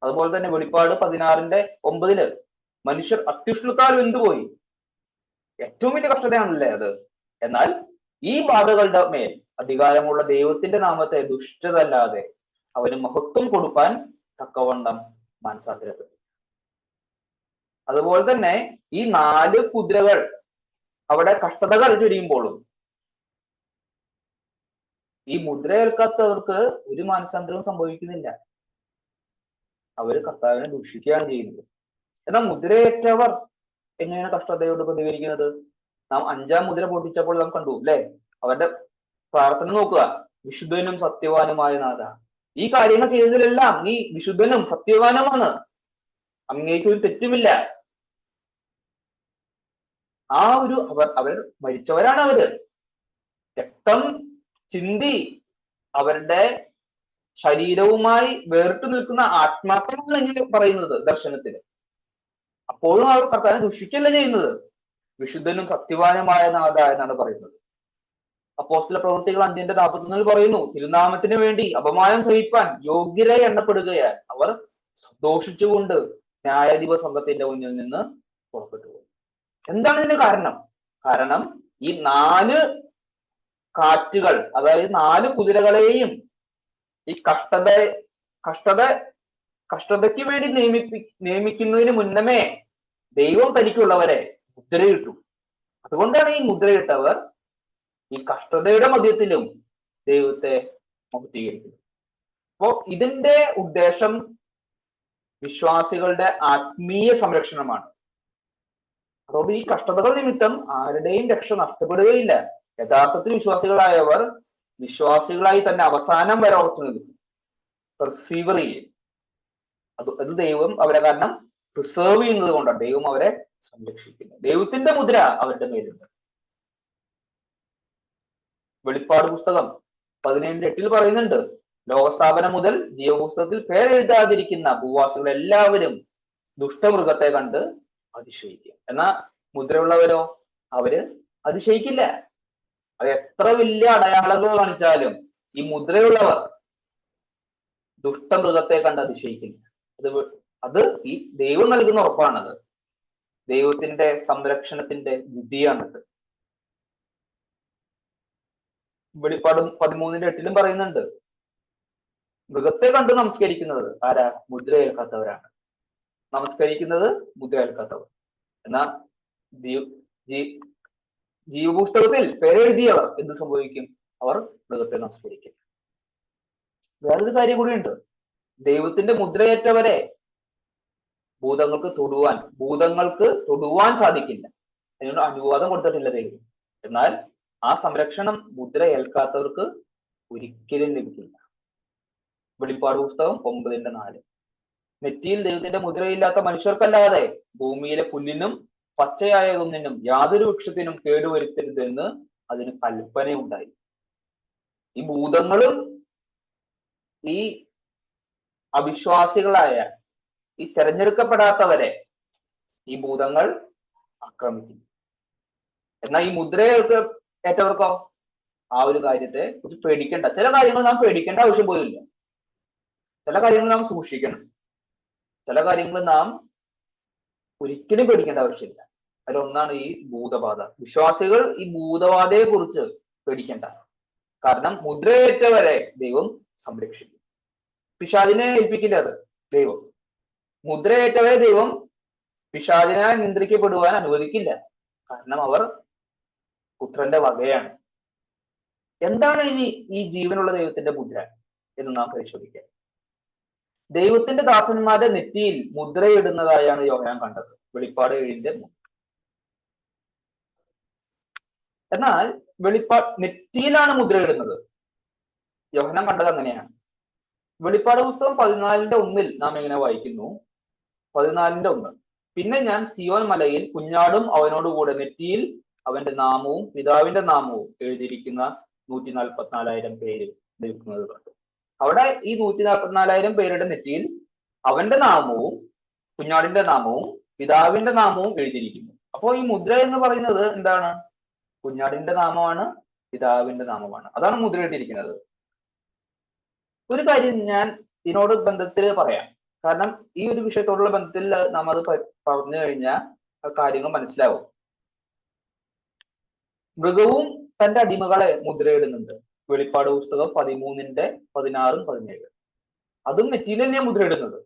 അതുപോലെ തന്നെ വെളിപ്പാട് 16-ന്റെ 9-ല് മനുഷ്യർ അത്യുഷ്ണത്താൽ വെന്തുപോയി. ഏറ്റവും വലിയ കഷ്ടതയാണല്ലേ അത്. എന്നാൽ ഈ ബാധകളുടെ മേൽ അധികാരമുള്ള ദൈവത്തിന്റെ നാമത്തെ ദുഷ്ടതല്ലാതെ അവന് മഹത്വം കൊടുക്കാൻ തക്കവണ്ണം മാനസാന്തരപ്പെട്ടു. അതുപോലെ തന്നെ ഈ 4 കുതിരകൾ അവിടെ കഷ്ടതകൾ ചൊരിയുമ്പോഴും ഈ മുദ്രയേൽക്കാത്തവർക്ക് ഒരു മാനസാന്തരവും സംഭവിക്കുന്നില്ല. അവര് കർത്താവിനെ ദൂഷിക്കുകയാണ് ചെയ്യുന്നത്. എന്നാൽ മുദ്രയേറ്റവർ എങ്ങനെയാണ് കഷ്ടതയോട് പ്രതികരിക്കുന്നത്? നാം 5-ാം മുദ്ര പൊട്ടിച്ചപ്പോൾ നാം കണ്ടു അല്ലെ? അവരുടെ പ്രാർത്ഥന നോക്കുക. വിശുദ്ധനും സത്യവാനുമായ നാഥ, ഈ കാര്യങ്ങൾ ചെയ്തതിലെല്ലാം നീ വിശുദ്ധനും സത്യവാനുമാണ്, അങ്ങേക്ക് ഒരു തെറ്റുമില്ല. ആ ഒരു അവർ മരിച്ചവരാണ്. അവര് രക്തം ചിന്തി അവരുടെ ശരീരവുമായി വേറിട്ട് നിൽക്കുന്ന ആത്മാക്കളാണ് ഇങ്ങനെ പറയുന്നത് ദർശനത്തിന്. അപ്പോഴും അവർ കർത്താവിനെ ദുഷിക്കല്ല ചെയ്യുന്നത്. വിശുദ്ധനും സത്യവാനുമായ നാഥ എന്നാണ് പറയുന്നത്. അപ്പോസ്തല പ്രവൃത്തികൾ 5:41 പറയുന്നു, തിരുനാമത്തിന് വേണ്ടി അപമാനം സഹിപ്പാൻ യോഗ്യരായി എണ്ണപ്പെടുകയാൽ അവർ സന്തോഷിച്ചുകൊണ്ട് ന്യായാധിപ സംഘത്തിന്റെ മുന്നിൽ നിന്ന് പുറപ്പെട്ടു പോയി. എന്താണ് ഇതിന് കാരണം? കാരണം ഈ 4 കാറ്റുകൾ, അതായത് 4 കുതിരകളെയും ഈ കഷ്ടതയ്ക്ക് വേണ്ടി നിയമിക്കുന്നതിന് മുന്നമേ ദൈവം തനിക്കുള്ളവരെ മുദ്രയിട്ടു. അതുകൊണ്ടാണ് ഈ മുദ്രയിട്ടവർ ഈ കഷ്ടതയുടെ മധ്യത്തിലും ദൈവത്തെ മഹത്വീകരിക്കുന്നത്. അപ്പോ ഇതിന്റെ ഉദ്ദേശം വിശ്വാസികളുടെ ആത്മീയ സംരക്ഷണമാണ്. അപ്പോൾ ഈ കഷ്ടതകൾ നിമിത്തം ആരുടെയും രക്ഷ നഷ്ടപ്പെടുകയില്ല. യഥാർത്ഥത്തിൽ വിശ്വാസികളായവർ വിശ്വാസികളായി തന്നെ അവസാനം വരെ ഉറച്ചു നിൽക്കും, റിസീവർ ചെയ്യും. അത് ദൈവം അവരെ കാരണം പ്രിസേർവ് ചെയ്യുന്നത് കൊണ്ടാണ് ദൈവം അവരെ സംരക്ഷിക്കുന്നത്. ദൈവത്തിന്റെ മുദ്ര അവരുടെ മേലുണ്ട്. വെളിപ്പാട് പുസ്തകം 17:8 പറയുന്നുണ്ട്, ലോകസ്ഥാപനം മുതൽ ജീവപുസ്തകത്തിൽ പേരെഴുതാതിരിക്കുന്ന ഭൂവാസികൾ എല്ലാവരും ദുഷ്ടമൃഗത്തെ കണ്ട് അതിശയിക്കും. എന്നാ മുദ്രയുള്ളവരോ അവര് അതിശയിക്കില്ല. അത് എത്ര വലിയ അടയാളങ്ങൾ കാണിച്ചാലും ഈ മുദ്രയുള്ളവർ ദുഷ്ടമൃഗത്തെ കണ്ട് അതിശയിക്കില്ല. അത് ഈ ദൈവം നൽകുന്ന ഉറപ്പാണത്. ദൈവത്തിന്റെ സംരക്ഷണത്തിന്റെ വിധിയാണത്. വെളിപ്പാട് 13:8 പറയുന്നുണ്ട്, മൃഗത്തെ കണ്ട് നമസ്കരിക്കുന്നത് ആരാ? മുദ്രയേൽക്കാത്തവരാണ്. നമസ്കരിക്കുന്നത് മുദ്രയേൽക്കാത്തവർ. എന്നാൽ ജീവപുസ്തകത്തിൽ പേരെഴുതിയവർ എന്ത് സംഭവിക്കും? അവർ മൃഗത്തെ നമസ്കരിക്കും. വേറൊരു കാര്യം കൂടിയുണ്ട്. ദൈവത്തിന്റെ മുദ്രയേറ്റവരെ ഭൂതങ്ങൾക്ക് തൊടുവാൻ സാധിക്കില്ല. അതിനോട് അനുവാദം കൊടുത്തിട്ടില്ല ദൈവം. എന്നാൽ ആ സംരക്ഷണം മുദ്ര ഏൽക്കാത്തവർക്ക് ഒരിക്കലും ലഭിക്കില്ല. വെളിപ്പാട് പുസ്തകം 9:4 നെറ്റിയിൽ ദൈവത്തിന്റെ മുദ്രയില്ലാത്ത മനുഷ്യർക്കല്ലാതെ ഭൂമിയിലെ പുല്ലിനും പച്ചയായതൊന്നിനും യാതൊരു വൃക്ഷത്തിനും കേടുവരുത്തരുതെന്ന് അതിന് കൽപ്പനയുണ്ടായി. ഈ ഭൂതങ്ങളും ഈ അവിശ്വാസികളായ ഈ തെരഞ്ഞെടുക്കപ്പെടാത്തവരെ ഈ ഭൂതങ്ങൾ ആക്രമിക്കും. എന്നാൽ ഈ മുദ്രയൊക്കെ ഏറ്റവർക്കോ ആ ഒരു കാര്യത്തെ കുറിച്ച് പേടിക്കേണ്ട. ചില കാര്യങ്ങൾ നാം പേടിക്കേണ്ട ആവശ്യം പോലുമില്ല. ചില കാര്യങ്ങൾ നാം സൂക്ഷിക്കണം. ചില കാര്യങ്ങൾ നാം ഒരിക്കലും പേടിക്കേണ്ട ആവശ്യമില്ല. അതിലൊന്നാണ് ഈ ഭൂതബാധ. വിശ്വാസികൾ ഈ ഭൂതബാധയെ കുറിച്ച് പേടിക്കേണ്ട. കാരണം മുദ്രയേറ്റവരെ ദൈവം സംരക്ഷിക്കും. പിശാചിനെ ഏൽപ്പിക്കില്ല അത് ദൈവം. മുദ്രയേറ്റവരെ ദൈവം പിശാചിനാൽ നിയന്ത്രിക്കപ്പെടുവാൻ അനുവദിക്കില്ല. കാരണം അവർ പുത്രന്റെ വകയാണ്. എന്താണ് ഇനി ഈ ജീവനുള്ള ദൈവത്തിന്റെ മുദ്ര എന്ന് നാം പരിശോധിക്കാം. ദൈവത്തിന്റെ ദാസന്മാരുടെ നെറ്റിയിൽ മുദ്രയിടുന്നതായാണ് യോഹന്നാൻ കണ്ടത്. വെളിപ്പാട് 7:3. എന്നാൽ നെറ്റിയിലാണ് മുദ്രയിടുന്നത്. യോഹന്നാൻ കണ്ടത് അങ്ങനെയാണ്. വെളിപ്പാട് പുസ്തകം 14:1 നാം ഇങ്ങനെ വായിക്കുന്നു. 14:1 പിന്നെ ഞാൻ സിയോൻ മലയിൽ കുഞ്ഞാടും അവനോടുകൂടെ നെറ്റിയിൽ അവന്റെ നാമവും പിതാവിന്റെ നാമവും എഴുതിയിരിക്കുന്ന 144,000 പേര് നിൽക്കുന്നത് കണ്ടു. അവിടെ ഈ 144,000 പേരുടെ നെറ്റിയിൽ അവന്റെ നാമവും കുഞ്ഞാടിന്റെ നാമവും പിതാവിന്റെ നാമവും എഴുതിയിരിക്കുന്നു. അപ്പോൾ ഈ മുദ്ര എന്ന് പറയുന്നത് എന്താണ്? കുഞ്ഞാടിന്റെ നാമമാണ്, പിതാവിന്റെ നാമമാണ്. അതാണ് മുദ്രയിട്ടിരിക്കുന്നത്. ഒരു കാര്യം ഞാൻ ഇതിനോട് ബന്ധത്തിൽ പറയാം. കാരണം ഈ ഒരു വിഷയത്തോടുള്ള ബന്ധത്തിൽ നാം അത് പറഞ്ഞു കഴിഞ്ഞാൽ കാര്യങ്ങൾ മനസ്സിലാവും. മൃഗവും തന്റെ അടിമകളെ മുദ്രയിടുന്നുണ്ട്. വെളിപ്പാട് പുസ്തകം 13:16-17. അതും നെറ്റിയിൽ തന്നെയാണ് മുദ്രയിടുന്നത്.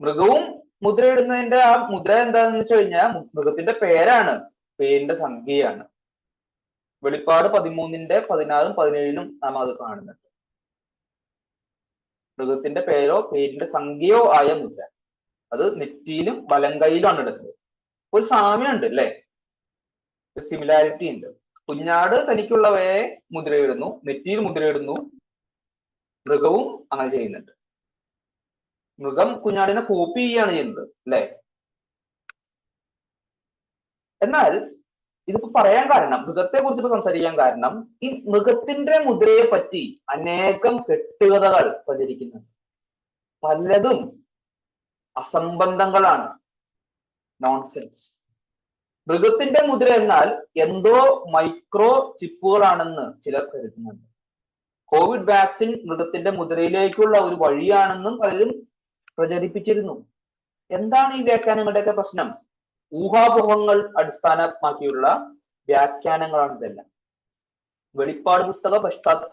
മൃഗവും മുദ്രയിടുന്നതിന്റെ ആ മുദ്ര എന്താണെന്ന് വെച്ച് കഴിഞ്ഞാൽ മൃഗത്തിന്റെ പേരാണ്, പേരിന്റെ സംഖ്യയാണ്. വെളിപ്പാട് 13:16-17 നാം അത് കാണുന്നുണ്ട്. മൃഗത്തിന്റെ പേരോ പേരിന്റെ സംഖ്യയോ ആയ മുദ്ര, അത് നെറ്റിയിലും വലങ്കയിലുമാണ് എടുക്കുന്നത്. ഒരു സാമ്യമുണ്ട് അല്ലെ, ഒരു സിമിലാരിറ്റി ഉണ്ട്. കുഞ്ഞാട് തനിക്കുള്ളവയെ മുദ്രയിടുന്നു, നെറ്റിയിൽ മുദ്രയിടുന്നു. മൃഗവും അങ്ങനെ ചെയ്യുന്നുണ്ട്. മൃഗം കുഞ്ഞാടിനെ കോപ്പി ചെയ്യുകയാണ് ചെയ്യുന്നത് അല്ലെ. എന്നാൽ ഇതിപ്പോ പറയാൻ കാരണം, മൃഗത്തെ കുറിച്ച് സംസാരിക്കാൻ കാരണം, ഈ മൃഗത്തിന്റെ മുദ്രയെ പറ്റി അനേകം കെട്ടുകഥകൾ പ്രചരിക്കുന്നുണ്ട്. പലതും അസംബന്ധങ്ങളാണ്, നോൺസെൻസ്. മൃഗത്തിന്റെ മുദ്ര എന്നാൽ എന്തോ മൈക്രോ ചിപ്പുകളാണെന്ന് ചിലർ കരുതുന്നുണ്ട്. കോവിഡ് വാക്സിൻ മൃഗത്തിന്റെ മുദ്രയിലേക്കുള്ള ഒരു വഴിയാണെന്നും പലരും പ്രചരിപ്പിച്ചിരുന്നു. എന്താണ് ഈ വ്യാഖ്യാനങ്ങളുടെയൊക്കെ പ്രശ്നം? ഊഹാപോഹങ്ങൾ അടിസ്ഥാനമാക്കിയുള്ള വ്യാഖ്യാനങ്ങളാണ് ഇതെല്ലാം. വെളിപ്പാട് പുസ്തക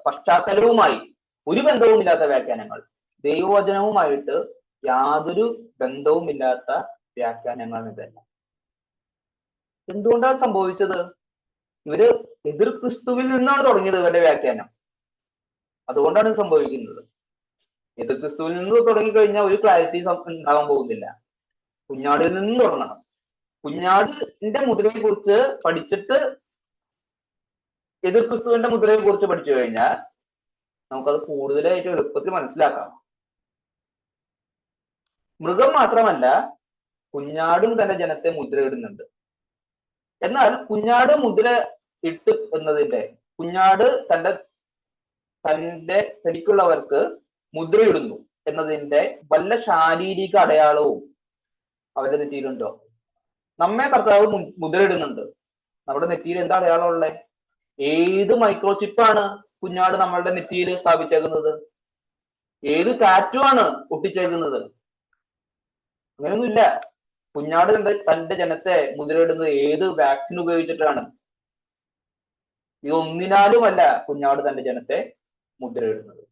പശ്ചാത്തലവുമായി ഒരു ബന്ധവുമില്ലാത്ത വ്യാഖ്യാനങ്ങൾ, ദൈവവചനവുമായിട്ട് യാതൊരു ബന്ധവുമില്ലാത്ത വ്യാഖ്യാനങ്ങളാണ് ഇതെല്ലാം. എന്തുകൊണ്ടാണ് സംഭവിച്ചത്? ഇവര് എതിർ ക്രിസ്തുവിൽ നിന്നാണ് തുടങ്ങിയത് ഇവരുടെ വ്യാഖ്യാനം. അതുകൊണ്ടാണ് ഇത് സംഭവിക്കുന്നത്. എതിർ ക്രിസ്തുവിൽ നിന്ന് തുടങ്ങിക്കഴിഞ്ഞാൽ ഒരു ക്ലാരിറ്റി ഉണ്ടാകാൻ പോകുന്നില്ല. കുഞ്ഞാടിൽ നിന്ന് തുടങ്ങണം. കുഞ്ഞാടിന്റെ മുദ്രയെ കുറിച്ച് പഠിച്ചിട്ട് എതിർ ക്രിസ്തുവിന്റെ മുദ്രയെ കുറിച്ച് പഠിച്ചു കഴിഞ്ഞാൽ നമുക്കത് കൂടുതലായിട്ട് എളുപ്പത്തിൽ മനസ്സിലാക്കാം. മൃഗം മാത്രമല്ല, കുഞ്ഞാടും തന്റെ ജനത്തെ മുദ്രയിടുന്നുണ്ട്. എന്നാൽ കുഞ്ഞാട് മുദ്ര ഇട്ട് എന്നതിന്റെ, കുഞ്ഞാട് തനിക്കുള്ളവർക്ക് മുദ്രയിടുന്നു എന്നതിന്റെ വല്ല ശാരീരിക അടയാളവും അവരുടെ നെറ്റിയിലുണ്ടോ? നമ്മെ കർത്താവ് മുദ്രയിടുന്നുണ്ട്. നമ്മുടെ നെറ്റിയിൽ എന്താ അടയാളം ഉള്ളത്? ഏത് മൈക്രോ ചിപ്പാണ് കുഞ്ഞാട് നമ്മളുടെ നെറ്റിയിൽ സ്ഥാപിച്ചേക്കുന്നത്? ഏത് ടാറ്റു ആണ് ഒട്ടിച്ചേക്കുന്നത്? അങ്ങനെയൊന്നുമില്ല. കുഞ്ഞാട് തന്റെ ജനത്തെ മുദ്രയിടുന്നത് ഏത് വാക്സിൻ ഉപയോഗിച്ചിട്ടാണ്? ഇതൊന്നിനാലുമല്ല കുഞ്ഞാട് തന്റെ ജനത്തെ മുദ്രയിടുന്നത്.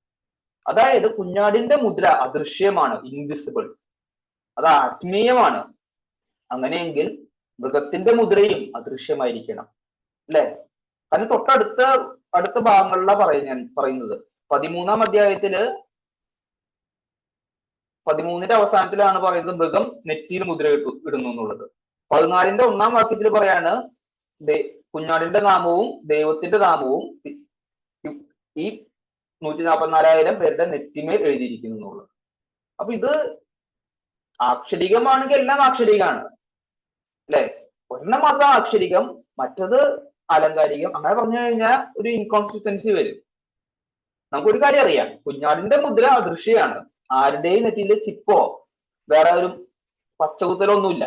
അതായത് കുഞ്ഞാടിന്റെ മുദ്ര അദൃശ്യമാണ്, ഇൻവിസിബിൾ, അത് ആത്മീയമാണ്. അങ്ങനെയെങ്കിൽ മൃഗത്തിന്റെ മുദ്രയും അദൃശ്യമായിരിക്കണം അല്ലെ? കാരണം അടുത്ത ഭാഗങ്ങളിലാണ് പറയുന്നത്. 13-ാം അധ്യായത്തില് 13-ന്റെ അവസാനത്തിലാണ് പറയുന്നത് മൃഗം നെറ്റിയിൽ മുദ്ര ഇടുന്നു എന്നുള്ളത്. 14-ന്റെ 1-ാം വാക്യത്തിൽ പറയാണ് കുഞ്ഞാടിന്റെ നാമവും ദൈവത്തിന്റെ നാമവും ഈ 144,000 പേരുടെ നെറ്റിമേൽ എഴുതിയിരിക്കുന്നു എന്നുള്ളത്. അപ്പൊ ഇത് ആക്ഷരികമാണെങ്കിൽ എല്ലാം ആക്ഷരികമാണ് അല്ലെ? ഒരെണ്ണം മാത്രം ആക്ഷരികം, മറ്റത് അലങ്കാരികം. അങ്ങനെ പറഞ്ഞു കഴിഞ്ഞാൽ ഒരു ഇൻകോൺസിസ്റ്റൻസി വരും. നമുക്കൊരു കാര്യം അറിയാം, കുഞ്ഞാടിന്റെ മുദ്ര അദൃശ്യമാണ്. ആരുടെയും നെറ്റിയിലെ ചിപ്പോ വേറെ ഒരു പച്ചകുത്തലോ ഒന്നുമില്ല.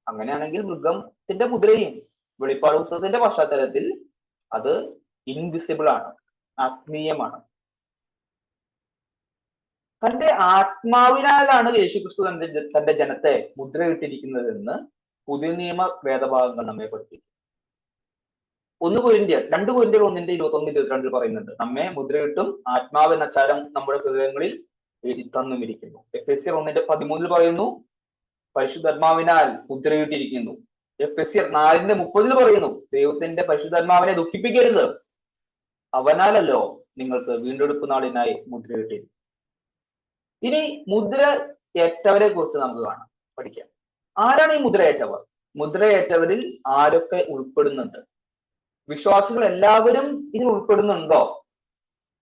അങ്ങനെയാണെങ്കിൽ മൃഗത്തിന്റെ മുദ്രയും വെളിപ്പാട് പുസ്തകത്തിന്റെ പശ്ചാത്തലത്തിൽ അത് ഇൻവിസിബിൾ ആണ്, ആത്മീയമാണ്. തന്റെ ആത്മാവിനാലാണ് യേശുക്രിസ്തു തന്റെ ജനത്തെ മുദ്രയിട്ടിരിക്കുന്നതെന്ന് പുതിയ നിയമ വേദഭാഗങ്ങൾ നമ്മെ പഠിപ്പിക്കും. 2 കൊരിന്ത്യർ 1:21-22 പറയുന്നുണ്ട്, നമ്മെ മുദ്രയിട്ടും ആത്മാവ് എന്ന അച്ചാരം നമ്മുടെ ഹൃദയങ്ങളിൽ തന്നുമിരിക്കുന്നു. എഫെസ്യർ 1:13 പറയുന്നു, പരിശുദ്ധാത്മാവിനാൽ മുദ്രയിട്ടിരിക്കുന്നു. എഫെസ്യർ 4:30 പറയുന്നു, ദൈവത്തിന്റെ പരിശുദ്ധാത്മാവിനെ ദുഃഖിപ്പിക്കരുത്, അവനാലല്ലോ നിങ്ങൾക്ക് വീണ്ടെടുപ്പ് നാളിനായി മുദ്രയിട്ടിരിക്കും. ഇനി മുദ്ര ഏറ്റവരെ കുറിച്ച് നമുക്ക് പഠിക്കാം. ആരാണ് ഈ മുദ്രയേറ്റവർ? മുദ്രയേറ്റവരിൽ ആരൊക്കെ ഉൾപ്പെടുന്നുണ്ട്? വിശ്വാസികൾ എല്ലാവരും ഇതിൽ ഉൾപ്പെടുന്നുണ്ടോ?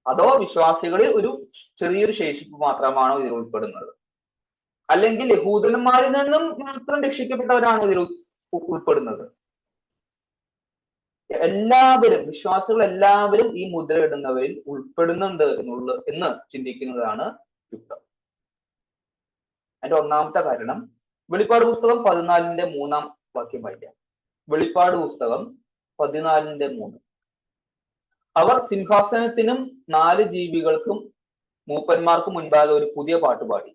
അതോ വിശ്വാസികളിൽ ഒരു ചെറിയൊരു ശേഷിപ്പ് മാത്രമാണോ ഇതിൽ ഉൾപ്പെടുന്നത്? അല്ലെങ്കിൽ യഹൂദന്മാരിൽ നിന്നും മാത്രം രക്ഷിക്കപ്പെട്ടവരാണോ ഇതിൽ ഉൾപ്പെടുന്നത്? എല്ലാവരും, വിശ്വാസികൾ എല്ലാവരും ഈ മുദ്ര ഇടുന്നവരിൽ ഉൾപ്പെടുന്നുണ്ട് എന്ന് ചിന്തിക്കുന്നതാണ് യുക്തം. അതിന്റെ ഒന്നാമത്തെ കാരണം വെളിപ്പാട് പുസ്തകം 14-ന്റെ 3-ാം വാക്യം വായിക്കാം. വെളിപ്പാട് പുസ്തകം 14-3. അവർ സിംഹാസനത്തിനും 4 ജീവികൾക്കും മൂപ്പന്മാർക്കും മുൻപാകെ ഒരു പുതിയ പാട്ട് പാടി.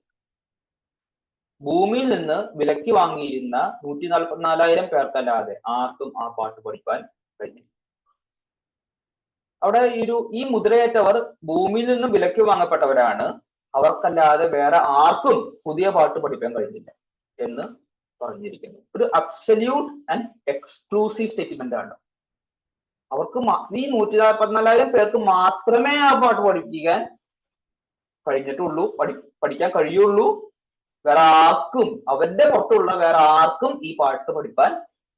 ഭൂമിയിൽ നിന്ന് വിലയ്ക്ക് വാങ്ങിയിരുന്ന 144,000 പേർക്കല്ലാതെ ആർക്കും ആ പാട്ട് പഠിക്കാൻ കഴിഞ്ഞു. അവിടെ ഈ മുദ്രയേറ്റവർ ഭൂമിയിൽ നിന്ന് വിലയ്ക്ക് വാങ്ങപ്പെട്ടവരാണ്. അവർക്കല്ലാതെ വേറെ ആർക്കും പുതിയ പാട്ട് പഠിക്കാൻ കഴിഞ്ഞില്ല എന്ന് പറഞ്ഞിരിക്കുന്നു. ഒരു അബ്സല്യൂട്ട് ആൻഡ് എക്സ്ക്ലൂസീവ് സ്റ്റേറ്റ്മെന്റ് ആണ്. അവർക്ക് ഈ 144,000 പേർക്ക് മാത്രമേ ആ പാട്ട് പഠിപ്പിക്കാൻ കഴിഞ്ഞിട്ടുള്ളൂ, പഠിക്കാൻ കഴിയുള്ളൂ. വേറെ ആർക്കും, അവരുടെ പുറത്തുള്ള വേറെ ആർക്കും ഈ പാട്ട് പഠിപ്പാൻ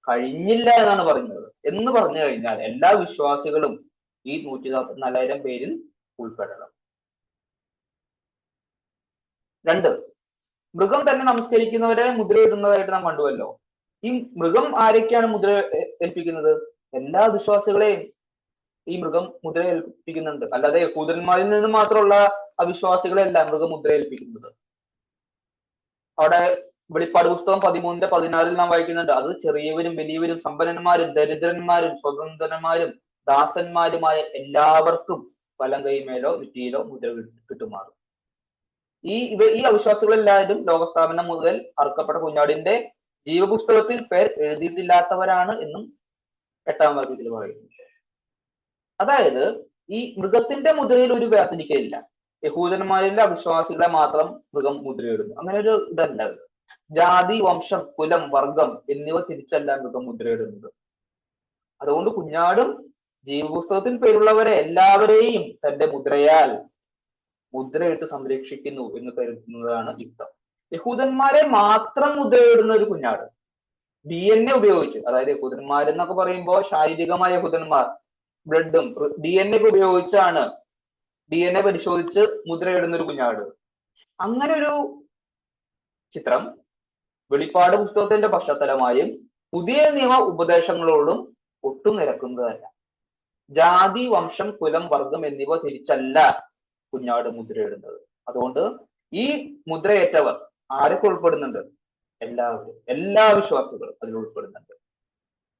കഴിഞ്ഞില്ല എന്നാണ് പറയുന്നത്. എന്ന് പറഞ്ഞു കഴിഞ്ഞാൽ എല്ലാ വിശ്വാസികളും ഈ 144,000 പേരിൽ ഉൾപ്പെടണം. 2, മൃഗം തന്നെ നമസ്കരിക്കുന്നവരെ മുദ്രയിടുന്നതായിട്ട് നാം കണ്ടുവല്ലോ. ഈ മൃഗം ആരൊക്കെയാണ് മുദ്ര ഏൽപ്പിക്കുന്നത്? എല്ലാ വിശ്വാസികളെയും ഈ മൃഗം മുദ്ര ഏൽപ്പിക്കുന്നുണ്ട്. അല്ലാതെ യഹൂദന്മാരിൽ നിന്ന് മാത്രമുള്ള അവിശ്വാസികളെയല്ല മൃഗം മുദ്ര ഏൽപ്പിക്കുന്നത്. അവിടെ വെളിപ്പാട് പുസ്തകം 13:16 നാം വായിക്കുന്നുണ്ട്, അത് ചെറിയവരും വലിയവരും സമ്പന്നന്മാരും ദരിദ്രന്മാരും സ്വതന്ത്രന്മാരും ദാസന്മാരുമായ എല്ലാവർക്കും വലം കൈമേലോ നെറ്റിയിലോ മുദ്ര കിട്ടുമാറും. ഈ അവിശ്വാസികളെല്ലാവരും ലോകസ്ഥാപനം മുതൽ അറുക്കപ്പെട്ട കുഞ്ഞാടിന്റെ ജീവപുസ്തകത്തിൽ പേർ എഴുതിയിട്ടില്ലാത്തവരാണ് എന്നും 8-ാം വാക്യത്തിൽ പറയുന്നു. അതായത് ഈ മൃഗത്തിന്റെ മുദ്രയിൽ ഒരു വേർതിരിക്കലില്ല. യഹൂദന്മാരിലെ അവിശ്വാസികളെ മാത്രം മൃഗം മുദ്രയിടുന്നു, അങ്ങനെ ഒരു ഇതല്ല. ജാതി, വംശം, കുലം, വർഗം എന്നിവ തിരിച്ചല്ല മൃഗം മുദ്രയിടുന്നത്. അതുകൊണ്ട് കുഞ്ഞാടും ജീവപുസ്തകത്തിൽ പേരുള്ളവരെ എല്ലാവരെയും തന്റെ മുദ്രയാൽ മുദ്രയിട്ട് സംരക്ഷിക്കുന്നു എന്ന് കരുതുന്നതാണ് യുക്തം. യഹൂദന്മാരെ മാത്രം മുദ്രയിടുന്ന ഒരു കുഞ്ഞാട് DNA ഉപയോഗിച്ച്, അതായത് യഹൂദന്മാരെന്നൊക്കെ പറയുമ്പോൾ ശാരീരികമായ യഹൂദന്മാർ, ബ്ലഡും DNA ഒക്കെ ഉപയോഗിച്ചാണ്, DNA പരിശോധിച്ച് മുദ്രയിടുന്ന ഒരു കുഞ്ഞാട്. അങ്ങനെ ഒരു ചിത്രം വെളിപ്പാട് പുസ്തകത്തിന്റെ പശ്ചാത്തലമായും പുതിയ നിയമ ഉപദേശങ്ങളോടും ഒട്ടും നിരക്കുന്നതല്ല. ജാതി, വംശം, കുലം, വർഗം എന്നിവ തിരിച്ചല്ല കുഞ്ഞാട് മുദ്രയിടുന്നത്. അതുകൊണ്ട് ഈ മുദ്രയേറ്റവർ ആരൊക്കെ ഉൾപ്പെടുന്നുണ്ട്? എല്ലാവരും, എല്ലാ വിശ്വാസികളും അതിൽ ഉൾപ്പെടുന്നുണ്ട്.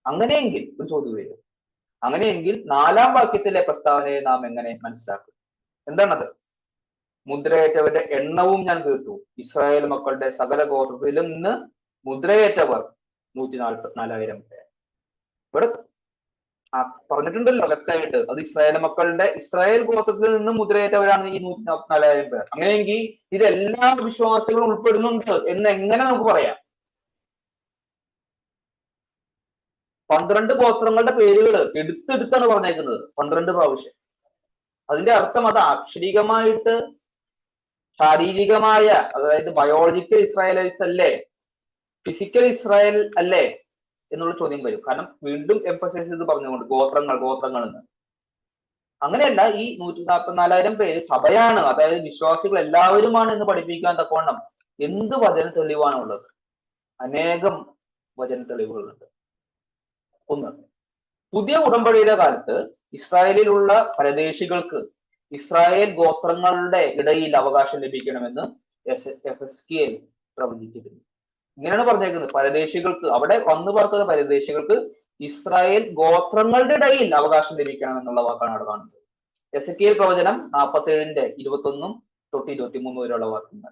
അങ്ങനെയെങ്കിൽ ഒരു ചോദ്യം വരും, അങ്ങനെയെങ്കിൽ 4-ാം വാക്യത്തിലെ പ്രസ്താവനയെ നാം എങ്ങനെ മനസ്സിലാക്കും? എന്താണത്? മുദ്രയേറ്റവരുടെ എണ്ണവും ഞാൻ കേട്ടു, ഇസ്രായേൽ മക്കളുടെ സകല ഗോത്രത്തിലും നിന്ന് മുദ്രയേറ്റവർ 144,000 പേർ. ഇവിടെ പറഞ്ഞിട്ടുണ്ടല്ലോ വ്യക്തമായിട്ട്, അത് ഇസ്രായേൽ ഗോത്രത്തിൽ നിന്ന് മുദ്രയേറ്റവരാണ് ഈ 144,000 പേർ. അങ്ങനെയെങ്കിൽ ഇതെല്ലാ വിശ്വാസികളും ഉൾപ്പെടുന്നുണ്ട് എന്ന് എങ്ങനെ നമുക്ക് പറയാം? 12 ഗോത്രങ്ങളുടെ പേരുകൾ എടുത്തെടുത്താണ് പറഞ്ഞേക്കുന്നത് 12 പ്രാവശ്യം. അതിന്റെ അർത്ഥം അത് അക്ഷരികമായിട്ട് ശാരീരികമായ, അതായത് ബയോളജിക്കൽ ഇസ്രായേലൈറ്റ്സ് അല്ലേ, ഫിസിക്കൽ ഇസ്രായേൽ അല്ലേ എന്നുള്ള ചോദ്യം വരും. കാരണം വീണ്ടും എംഫസൈസ് ചെയ്ത് പറഞ്ഞുകൊണ്ട് ഗോത്രങ്ങൾ എന്ന്. അങ്ങനെയല്ല, ഈ 144,000 പേര് സഭയാണ്, അതായത് വിശ്വാസികൾ എല്ലാവരുമാണ് എന്ന് പഠിപ്പിക്കാൻ തക്കവണ്ണം എന്ത് വചന തെളിവാണുള്ളത്? അനേകം വചന തെളിവുകളുണ്ട്. 1, പുതിയ ഉടമ്പടിയുടെ കാലത്ത് ഇസ്രായേലിലുള്ള പരദേശികൾക്ക് ഇസ്രായേൽ ഗോത്രങ്ങളുടെ ഇടയിൽ അവകാശം ലഭിക്കണമെന്ന് യെഹെസ്കേൽ പ്രവചിച്ചിരുന്നു. ഇങ്ങനെയാണ് പറഞ്ഞേക്കുന്നത്, പരദേശികൾക്ക്, അവിടെ വന്നു പാർക്കുന്ന പരദേശികൾക്ക് ഇസ്രായേൽ ഗോത്രങ്ങളുടെ ഇടയിൽ അവകാശം ലഭിക്കണം എന്നുള്ള വാക്കാണ് അവിടെ കാണുന്നത്. യെഹെസ്കേൽ പ്രവചനം 47:21 തൊട്ട് 23 വരെയുള്ള വാക്യങ്ങൾ.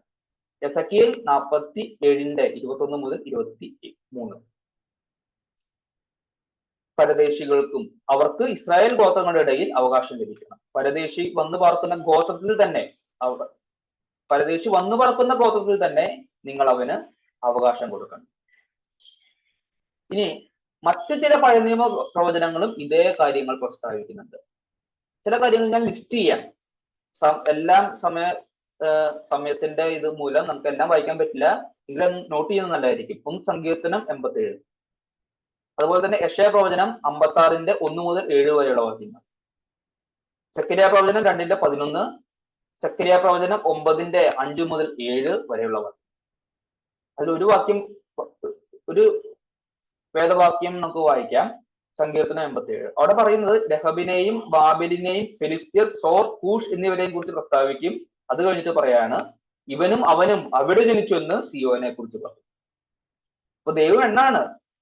യെഹെസ്കേൽ 47:21 മുതൽ 23. പരദേശികൾക്കും അവർക്ക് ഇസ്രായേൽ ഗോത്രങ്ങളുടെ ഇടയിൽ അവകാശം ലഭിക്കണം. പരദേശി വന്നു പാർക്കുന്ന ഗോത്രത്തിൽ തന്നെ നിങ്ങൾ അവന് അവകാശം കൊടുക്കണം. ഇനി മറ്റു ചില പഴയ നിയമ പ്രവചനങ്ങളും ഇതേ കാര്യങ്ങൾ പ്രസ്താവിക്കുന്നുണ്ട്. ചില കാര്യങ്ങൾ ഞാൻ ലിസ്റ്റ് ചെയ്യാം. എല്ലാം സമയത്തിന്റെ ഇത് മൂലം നമുക്ക് എല്ലാം വായിക്കാൻ പറ്റില്ല, എങ്കിലും നോട്ട് ചെയ്യുന്നത് നല്ലതായിരിക്കും. 1 സങ്കീർത്തനം 87, അതുപോലെ തന്നെ യെശയ്യാ പ്രവചനം 56:1 മുതൽ 7 വരെയുള്ള വാക്യങ്ങൾ, സെക്കരിയ പ്രവചനം 2:11, സെക്കരിയ പ്രവചനം 9:5 മുതൽ 7 വരെയുള്ള വാക്യം. അതിൽ ഒരു വേദവാക്യം നമുക്ക് വായിക്കാം. സങ്കീർത്തനം 87. അവിടെ പറയുന്നത് രഹബിനെയും ബാബേലിനെയും ഫെലിസ്ത്യർ, സോർ, കൂഷ് എന്നിവരെയും കുറിച്ച് പ്രസ്താവിക്കും. അത് കഴിഞ്ഞിട്ട് പറയാണ്, ഇവനും അവനും അവിടെ ജനിച്ചു എന്ന് സിയോനെ കുറിച്ച് പറയും. അപ്പൊ ദൈവം എന്നാണ്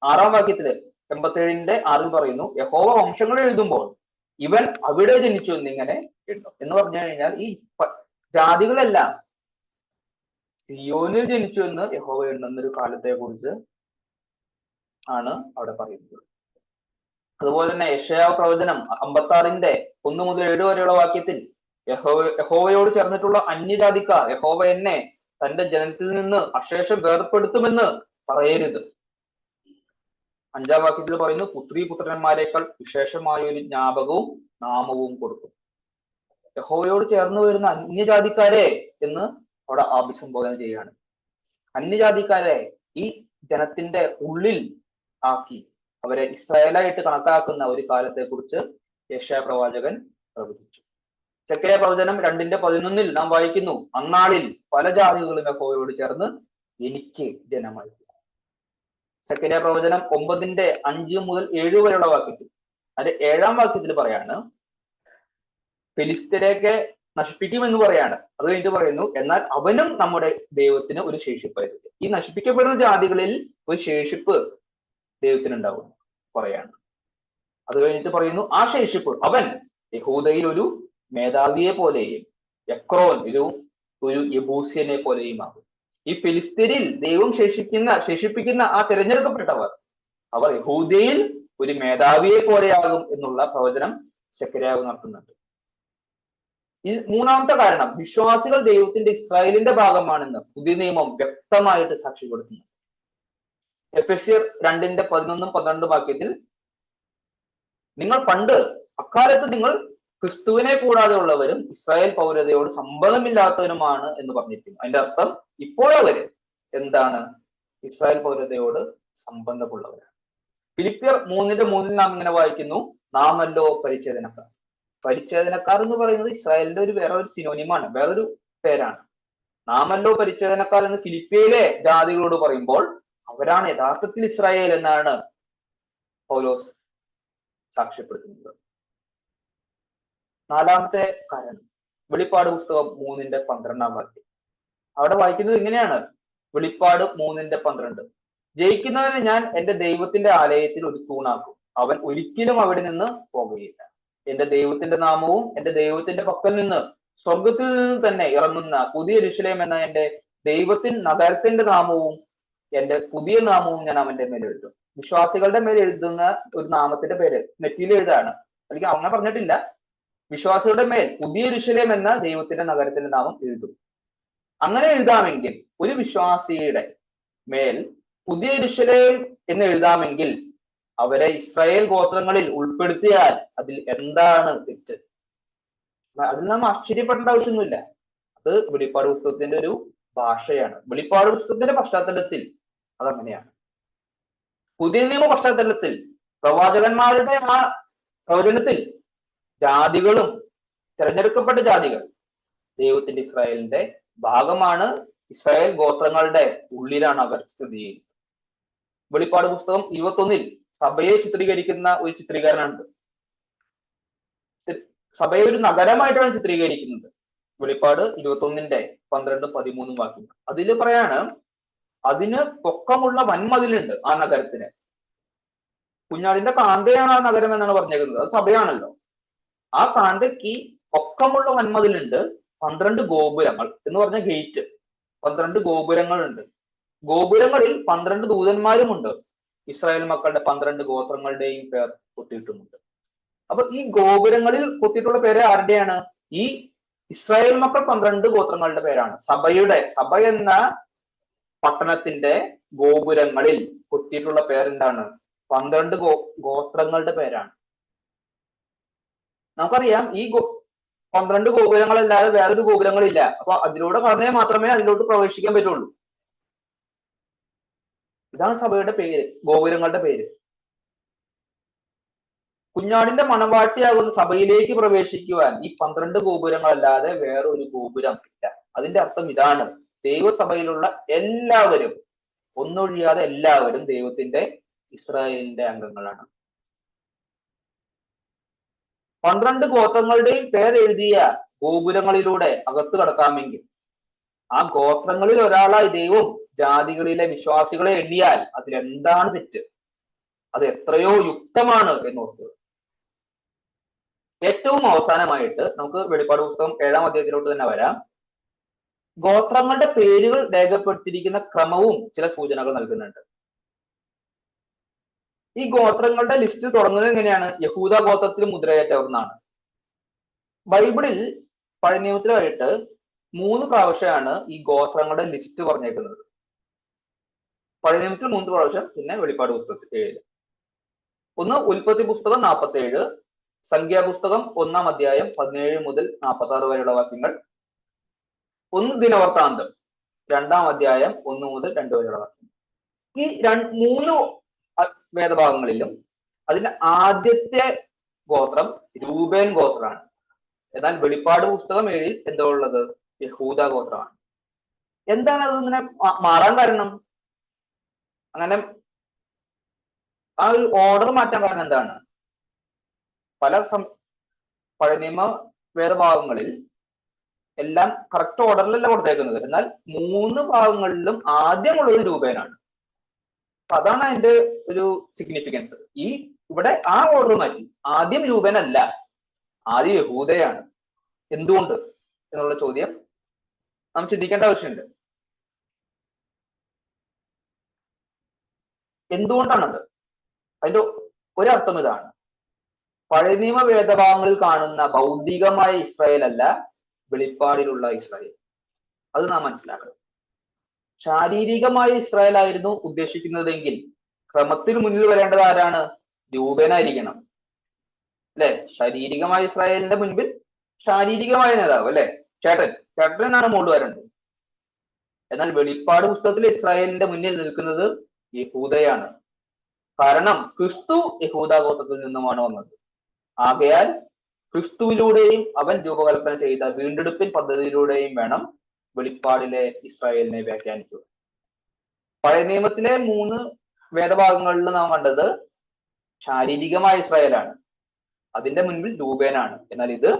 6-ാം വാക്യത്തില് 87:6 പറയുന്നു, യഹോവ വംശങ്ങൾ എഴുതുമ്പോൾ ഇവൻ അവിടെ ജനിച്ചു എന്നിങ്ങനെ എഴുതും. എന്ന് പറഞ്ഞു കഴിഞ്ഞാൽ ഈ ജാതികളെല്ലാം സിയോനിൽ ജനിച്ചു എന്ന് യഹോവ എണ്ണുന്നൊരു കാലത്തെ കുറിച്ച് ആണ് അവിടെ പറയുന്നത്. അതുപോലെ തന്നെ യെശയ്യാ പ്രവചനം 56:1 മുതൽ 7 വരെയുള്ള വാക്യത്തിൽ യഹോവയോട് ചേർന്നിട്ടുള്ള അന്യജാതിക്കാർ യഹോവ എന്നെ തന്റെ ജനത്തിൽ നിന്ന് അശേഷം വേർപ്പെടുത്തുമെന്ന് പറയരുത്. 5-ാം വാക്യത്തിൽ പറയുന്നു, പുത്രീ പുത്രന്മാരെക്കാൾ വിശേഷമായ ഒരു ജ്ഞാപകവും നാമവും കൊടുക്കും. യഹോവയോട് ചേർന്ന് വരുന്ന അന്യജാതിക്കാരെ എന്ന് അവിടെ അഭിസംബോധന ചെയ്യുകയാണ്. അന്യജാതിക്കാരെ ഈ ജനത്തിന്റെ ഉള്ളിൽ ആക്കി അവരെ ഇസ്രായേലായിട്ട് കണക്കാക്കുന്ന ഒരു കാലത്തെ കുറിച്ച് യെശയ്യാ പ്രവാചകൻ പ്രവചിച്ചു. സെക്കറിയ പ്രവചനം 2:11 നാം വായിക്കുന്നു, അന്നാളിൽ പല ജാതികളും യഹോവയോട് ചേർന്ന് എനിക്ക് ജനമായി. സെക്കറിയ പ്രവചനം 9:5 മുതൽ 7 വരെയുള്ള വാക്യത്തിൽ, അതിന്റെ 7-ാം വാക്യത്തിൽ പറയാണ്, ഫെലിസ്ത്യരെയൊക്കെ നശിപ്പിക്കുമെന്ന് പറയാണ്. അത് കഴിഞ്ഞിട്ട് പറയുന്നു, എന്നാൽ അവനും നമ്മുടെ ദൈവത്തിന് ഒരു ശേഷിപ്പായിരുന്നു. ഈ നശിപ്പിക്കപ്പെടുന്ന ജാതികളിൽ ഒരു ശേഷിപ്പ് ദൈവത്തിനുണ്ടാവും പറയാണ്. അത് കഴിഞ്ഞിട്ട് പറയുന്നു, ആ ശേഷിപ്പ് അവൻ യഹൂദയിൽ ഒരു മേധാവിയെ പോലെയും എക്രോൻ ഒരു യെബൂസ്യനെ പോലെയും ആകും. ഈ ഫിലിസ്തീനിൽ ദൈവം ശേഷിപ്പിക്കുന്ന ആ തിരഞ്ഞെടുക്കപ്പെട്ടവർ അവർ യഹൂദയിൽ ഒരു മേധാവിയെ പോലെയാകും എന്നുള്ള പ്രവചനം സെക്കര്യാവ് നടത്തുന്നുണ്ട്. ഈ 3-ാമത്തെ കാരണം, വിശ്വാസികൾ ദൈവത്തിന്റെ ഇസ്രായേലിന്റെ ഭാഗമാണെന്ന് പുതിയ നിയമം വ്യക്തമായിട്ട് സാക്ഷ്യപ്പെടുത്തുന്നു. എഫെസ്യർ 2:11-12 വാക്യത്തിൽ, നിങ്ങൾ അക്കാലത്ത് നിങ്ങൾ ക്രിസ്തുവിനെ കൂടാതെ ഉള്ളവരും ഇസ്രായേൽ പൗരതയോട് സംബന്ധമില്ലാത്തവരുമാണ് എന്ന് പറഞ്ഞിരിക്കുന്നു. അതിന്റെ അർത്ഥം ഇപ്പോഴവര് എന്താണ്? ഇസ്രായേൽ പൗരതയോട് സംബന്ധമുള്ളവരാണ്. ഫിലിപ്പിയർ 3:3 നാം ഇങ്ങനെ വായിക്കുന്നു, നാമല്ലോ പരിച്ഛേദനക്കാർ. പരിച്ഛേദനക്കാർ എന്ന് പറയുന്നത് ഇസ്രായേലിന്റെ വേറൊരു സിനോനിമാണ്, വേറൊരു പേരാണ്. നാമല്ലോ പരിച്ഛേദനക്കാർ എന്ന് ഫിലിപ്പിയയിലെ ജാതികളോട് പറയുമ്പോൾ അവരാണ് യഥാർത്ഥത്തിൽ ഇസ്രായേൽ എന്നാണ് പൗലോസ് സാക്ഷ്യപ്പെടുത്തുന്നത്. 4-ാമത്തെ കാരണം, വെളിപ്പാട് പുസ്തകം 3:12 വാക്യം. അവിടെ വായിക്കുന്നത് ഇങ്ങനെയാണ്, വെളിപ്പാട് 3:12, ജയിക്കുന്നവനെ ഞാൻ എന്റെ ദൈവത്തിന്റെ ആലയത്തിൽ ഒരു തൂണാക്കും, അവൻ ഒരിക്കലും അവിടെ നിന്ന് പോകുകയില്ല. എന്റെ ദൈവത്തിന്റെ നാമവും എന്റെ ദൈവത്തിന്റെ പക്കൽ നിന്ന് സ്വർഗത്തിൽ നിന്ന് തന്നെ ഇറങ്ങുന്ന പുതിയ യെരൂശലേം എന്ന എന്റെ നഗരത്തിന്റെ നാമവും എന്റെ പുതിയ നാമവും ഞാൻ അവന്റെ മേൽ എഴുതും. വിശ്വാസികളുടെ മേൽ എഴുതുന്ന ഒരു നാമത്തിന്റെ പേര് നെറ്റിയിൽ എഴുതാണ്, അല്ലെങ്കിൽ അങ്ങനെ പറഞ്ഞിട്ടില്ല. വിശ്വാസികളുടെ മേൽ പുതിയ യെരൂശലേം എന്ന ദൈവത്തിന്റെ നഗരത്തിന്റെ നാമം എഴുതും. അങ്ങനെ എഴുതാമെങ്കിൽ, ഒരു വിശ്വാസിയുടെ മേൽ പുതിയ യെരൂശലേം എന്ന് എഴുതാമെങ്കിൽ അവരെ ഇസ്രായേൽ ഗോത്രങ്ങളിൽ ഉൾപ്പെടുത്തിയാൽ അതിൽ എന്താണ് തെറ്റ്? അതിൽ നാം ആശ്ചര്യപ്പെടേണ്ട ആവശ്യമൊന്നുമില്ല. അത് വെളിപ്പാട് പുസ്തകത്തിന്റെ ഒരു ഭാഷയാണ്. വെളിപ്പാട് പുസ്തകത്തിന്റെ പശ്ചാത്തലത്തിൽ അതങ്ങനെയാണ്. പുതിയ നിയമ പശ്ചാത്തലത്തിൽ പ്രവാചകന്മാരുടെ ആ പ്രവചനത്തിൽ ജാതികളും തിരഞ്ഞെടുക്കപ്പെട്ട ജാതികൾ ദൈവത്തിന്റെ ഇസ്രായേലിന്റെ ഭാഗമാണ്. ഇസ്രായേൽ ഗോത്രങ്ങളുടെ ഉള്ളിലാണ് അവർ സ്ഥിതി ചെയ്യുന്നത്. വെളിപ്പാട് പുസ്തകം 21 സഭയെ ചിത്രീകരിക്കുന്ന ഒരു ചിത്രീകരണമുണ്ട്. സഭയെ ഒരു നഗരമായിട്ടാണ് ചിത്രീകരിക്കുന്നത്. വെളിപ്പാട് 21:12-13 വാക്യങ്ങൾ. അതിൽ പറയാണ്, അതിന് പൊക്കമുള്ള വൻമതിലുണ്ട് ആ നഗരത്തിന്. കുഞ്ഞാടിന്റെ കാന്തയാണ് ആ നഗരം എന്നാണ് പറഞ്ഞേക്കുന്നത്. അത് സഭയാണല്ലോ. ആ കാന്തയ്ക്ക് പൊക്കമുള്ള വൻമതിലുണ്ട്, 12 ഗോപുരങ്ങൾ എന്ന് പറഞ്ഞ ഗേറ്റ്, 12 ഗോപുരങ്ങളുണ്ട്. ഗോപുരങ്ങളിൽ 12 ദൂതന്മാരുമുണ്ട്. ഇസ്രായേൽ മക്കളുടെ 12 ഗോത്രങ്ങളുടെയും പേർ കൊത്തിയിട്ടുമുണ്ട്. അപ്പൊ ഈ ഗോപുരങ്ങളിൽ കൊത്തിയിട്ടുള്ള പേര് ആരുടെയാണ്? ഈ ഇസ്രായേൽ മക്കൾ 12 ഗോത്രങ്ങളുടെ പേരാണ്. സഭ എന്ന പട്ടണത്തിന്റെ ഗോപുരങ്ങളിൽ കൊത്തിയിട്ടുള്ള പേരെന്താണ്? 12 ഗോത്രങ്ങളുടെ പേരാണ്. നമുക്കറിയാം ഈ 12 ഗോപുരങ്ങളല്ലാതെ വേറൊരു ഗോപുരങ്ങളില്ല. അപ്പൊ അതിലൂടെ കടന്നേ മാത്രമേ അതിലോട്ട് പ്രവേശിക്കാൻ പറ്റുള്ളൂ. ഇതാണ് സഭയുടെ പേര്, ഗോപുരങ്ങളുടെ പേര്. കുഞ്ഞാടിന്റെ മണവാട്ടിയാകുന്ന സഭയിലേക്ക് പ്രവേശിക്കുവാൻ ഈ 12 ഗോപുരങ്ങളല്ലാതെ വേറെ ഒരു ഗോപുരം ഇല്ല. അതിന്റെ അർത്ഥം ഇതാണ്, ദൈവസഭയിലുള്ള എല്ലാവരും, ഒന്നൊഴിയാതെ എല്ലാവരും ദൈവത്തിന്റെ ഇസ്രായേലിന്റെ അംഗങ്ങളാണ്. 12 ഗോത്രങ്ങളുടെയും പേരെഴുതിയ ഗോപുരങ്ങളിലൂടെ അകത്ത് കടക്കാമെങ്കിൽ ആ ഗോത്രങ്ങളിൽ ഒരാളായി ദൈവം ജാതികളിലെ വിശ്വാസികളെ എണ്ണിയാൽ അതിലെന്താണ് തെറ്റ്? അത് എത്രയോ യുക്തമാണ് എന്ന് ഓർക്കുക. ഏറ്റവും അവസാനമായിട്ട് നമുക്ക് വെളിപ്പാട് പുസ്തകം 7-ാം അധ്യായത്തിലോട്ട് തന്നെ വരാം. ഗോത്രങ്ങളുടെ പേരുകൾ രേഖപ്പെടുത്തിയിരിക്കുന്ന ക്രമവും ചില സൂചനകൾ നൽകുന്നുണ്ട്. ഈ ഗോത്രങ്ങളുടെ ലിസ്റ്റ് തുടങ്ങുന്നത് എങ്ങനെയാണ്? യഹൂദ ഗോത്രത്തിൽ മുദ്രയേറ്റവർ എന്നാണ്. ബൈബിളിൽ പഴയ നിയമത്തിലായിട്ട് 3 പ്രാവശ്യമാണ് ഈ ഗോത്രങ്ങളുടെ ലിസ്റ്റ് പറഞ്ഞേക്കുന്നത്. പഴയ നിയമത്തിൽ 3 പ്രാവശ്യം, പിന്നെ വെളിപ്പാട് പുസ്തകത്തിൽ 7. ഒന്ന് ഉൽപ്പത്തി പുസ്തകം 47, സംഖ്യാപുസ്തകം 1-ാം അധ്യായം 17 മുതൽ 46 വരെയുള്ള വാക്യങ്ങൾ, ഒന്ന് ദിനവൃത്താന്തം 2-ാം അധ്യായം 1 മുതൽ 2 വരെയുള്ള വാക്യങ്ങൾ. ഈ മൂന്ന് വേദഭാഗങ്ങളിലും അതിന്റെ ആദ്യത്തെ ഗോത്രം രൂബേൻ ഗോത്രമാണ്. എന്നാൽ വെളിപ്പാട് പുസ്തകം 7-ൽ എന്താ ഉള്ളത്? യഹൂദ ഗോത്രമാണ്. എന്താണ് അത് ഇങ്ങനെ മാറാൻ കാരണം? അങ്ങനെ ആ ഒരു ഓർഡർ മാറ്റാൻ കാരണം എന്താണ്? പഴയ നിയമ വേദഭാഗങ്ങളിൽ എല്ലാം കറക്റ്റ് ഓർഡറിലല്ല കൊടുത്തേക്കുന്നത്. എന്നാൽ 3 ഭാഗങ്ങളിലും ആദ്യമുള്ളത് രൂപേനാണ്. അതാണ് അതിന്റെ ഒരു സിഗ്നിഫിക്കൻസ്. ഇവിടെ ആ ഓർഡർ മാറ്റി. ആദ്യം രൂപേനല്ല, ആദ്യം യഹൂദയാണ്. എന്തുകൊണ്ട് എന്നുള്ള ചോദ്യം നാം ചിന്തിക്കേണ്ട ആവശ്യമുണ്ട്. എന്തുകൊണ്ടാണത്? അതിന്റെ ഒരർത്ഥം ഇതാണ്: പഴയ നിയമ വേദഭാഗങ്ങളിൽ കാണുന്ന ഭൗതികമായ ഇസ്രായേൽ അല്ല വെളിപ്പാടിലുള്ള ഇസ്രായേൽ. അത് നാം മനസ്സിലാക്കണം. ശാരീരികമായ ഇസ്രായേൽ ആയിരുന്നു ഉദ്ദേശിക്കുന്നതെങ്കിൽ ക്രമത്തിന് മുന്നിൽ വരേണ്ടത് ആരാണ്? രൂപേനായിരിക്കണം, അല്ലെ? ശാരീരികമായ ഇസ്രായേലിന്റെ മുൻപിൽ ശാരീരികമായ നേതാവ്, അല്ലെ? ചേട്ടനാണ് മുകളിൽ വരേണ്ടത്. എന്നാൽ വെളിപ്പാട് പുസ്തകത്തിൽ ഇസ്രായേലിന്റെ മുന്നിൽ നിൽക്കുന്നത് യഹൂദയാണ്. കാരണം ക്രിസ്തു യഹൂദ ഗോത്രത്തിൽ നിന്നുമാണ് വന്നത്. ആകയാൽ ക്രിസ്തുവിലൂടെയും അവൻ രൂപകൽപ്പന ചെയ്ത വീണ്ടെടുപ്പിൻ പദ്ധതിയിലൂടെയും വേണം വെളിപ്പാടിലെ ഇസ്രായേലിനെ വ്യാഖ്യാനിക്കുക. പഴയ നിയമത്തിലെ 3 വേദഭാഗങ്ങളിൽ നാം കണ്ടത് ശാരീരികമായ ഇസ്രായേലാണ്, അതിന്റെ മുൻപിൽ രൂപേനാണ്. എന്നാൽ ഇത്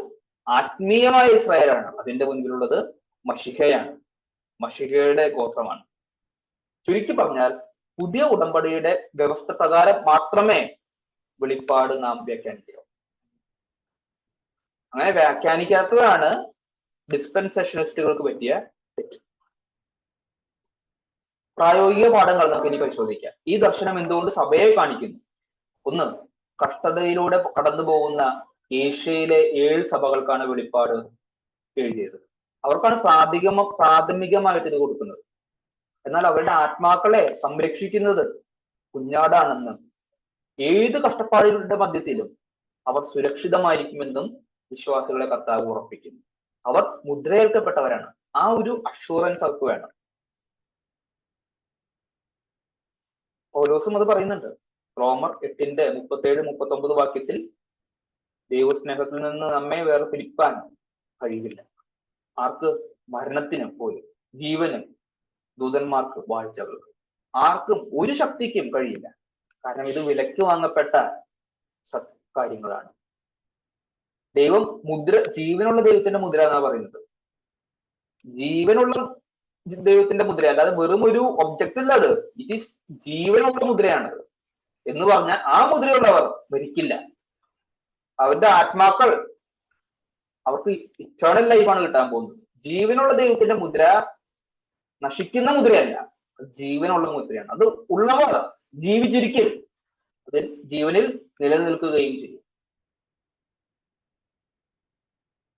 ആത്മീയമായ ഇസ്രായേലാണ്, അതിന്റെ മുൻപിലുള്ളത് മശിഹയാണ്, മശിഹയുടെ ഗോത്രമാണ്. ചുരുക്കി പറഞ്ഞാൽ പുതിയ ഉടമ്പടിയുടെ വ്യവസ്ഥ പ്രകാരം മാത്രമേ വെളിപ്പാട് നാം വ്യാഖ്യാനിക്കുക. അങ്ങനെ വ്യാഖ്യാനിക്കാത്തതാണ് ഡിസ്പെൻസേഷനിസ്റ്റുകൾക്ക് പറ്റിയ തെറ്റ്. പ്രായോഗിക പാഠങ്ങൾ നമുക്ക് ഇനി പരിശോധിക്കാം. ഈ ദർശനം എന്തുകൊണ്ട് സഭയെ കാണിക്കുന്നു? ഒന്ന്, കഷ്ടതയിലൂടെ കടന്നു പോകുന്ന ഏഷ്യയിലെ 7 സഭകൾക്കാണ് വെളിപ്പാട് എഴുതിയത്. അവർക്കാണ് പ്രാഥമികമായിട്ട് ഇത് കൊടുക്കുന്നത്. എന്നാൽ അവരുടെ ആത്മാക്കളെ സംരക്ഷിക്കുന്നത് കുഞ്ഞാടാണെന്ന്, ഏത് കഷ്ടപ്പാടുകളുടെ മധ്യത്തിലും അവർ സുരക്ഷിതമായിരിക്കുമെന്നും വിശ്വാസികളെ കർത്താവ് ഉറപ്പിക്കുന്നു. അവർ മുദ്രയേൽക്കപ്പെട്ടവരാണ്. ആ ഒരു അഷുറൻസ് അവർക്ക് വേണം. പൗലോസും അത് പറയുന്നുണ്ട്. റോമർ 8-37-39 വാക്യത്തിൽ ദൈവസ്നേഹത്തിൽ നിന്ന് നമ്മെ വേർപിരിക്കാൻ കഴിയില്ല. ആർക്ക്? മരണത്തിന് പോലും, ജീവനും, ദൂതന്മാർക്ക്, വാഴ്ചകൾക്ക്, ആർക്കും ഒരു ശക്തിക്കും കഴിയില്ല. കാരണം ഇത് വിലക്ക് വാങ്ങപ്പെട്ട കാര്യങ്ങളാണ്. ദൈവം ജീവനുള്ള ദൈവത്തിന്റെ മുദ്ര എന്നാ പറയുന്നത്. ജീവനുള്ള ദൈവത്തിന്റെ മുദ്ര, അല്ലാതെ വെറും ഒരു ഒബ്ജക്റ്റ് അല്ല അത്. ഇറ്റ് ഈസ് ജീവനുള്ള മുദ്രയാണ് എന്ന് പറഞ്ഞാൽ ആ മുദ്രയുള്ളവർ മരിക്കില്ല. അവരുടെ ആത്മാക്കൾ, അവർക്ക് ഇറ്റേണൽ ലൈഫാണ് കിട്ടാൻ പോകുന്നത്. ജീവനുള്ള ദൈവത്തിന്റെ മുദ്ര നശിക്കുന്ന മുദ്രയല്ല, ജീവനുള്ള മുദ്രയാണ്. അത് ഉള്ളവർ ജീവിച്ചിരിക്കും, അത് ജീവനിൽ നിലനിൽക്കുകയും ചെയ്യും.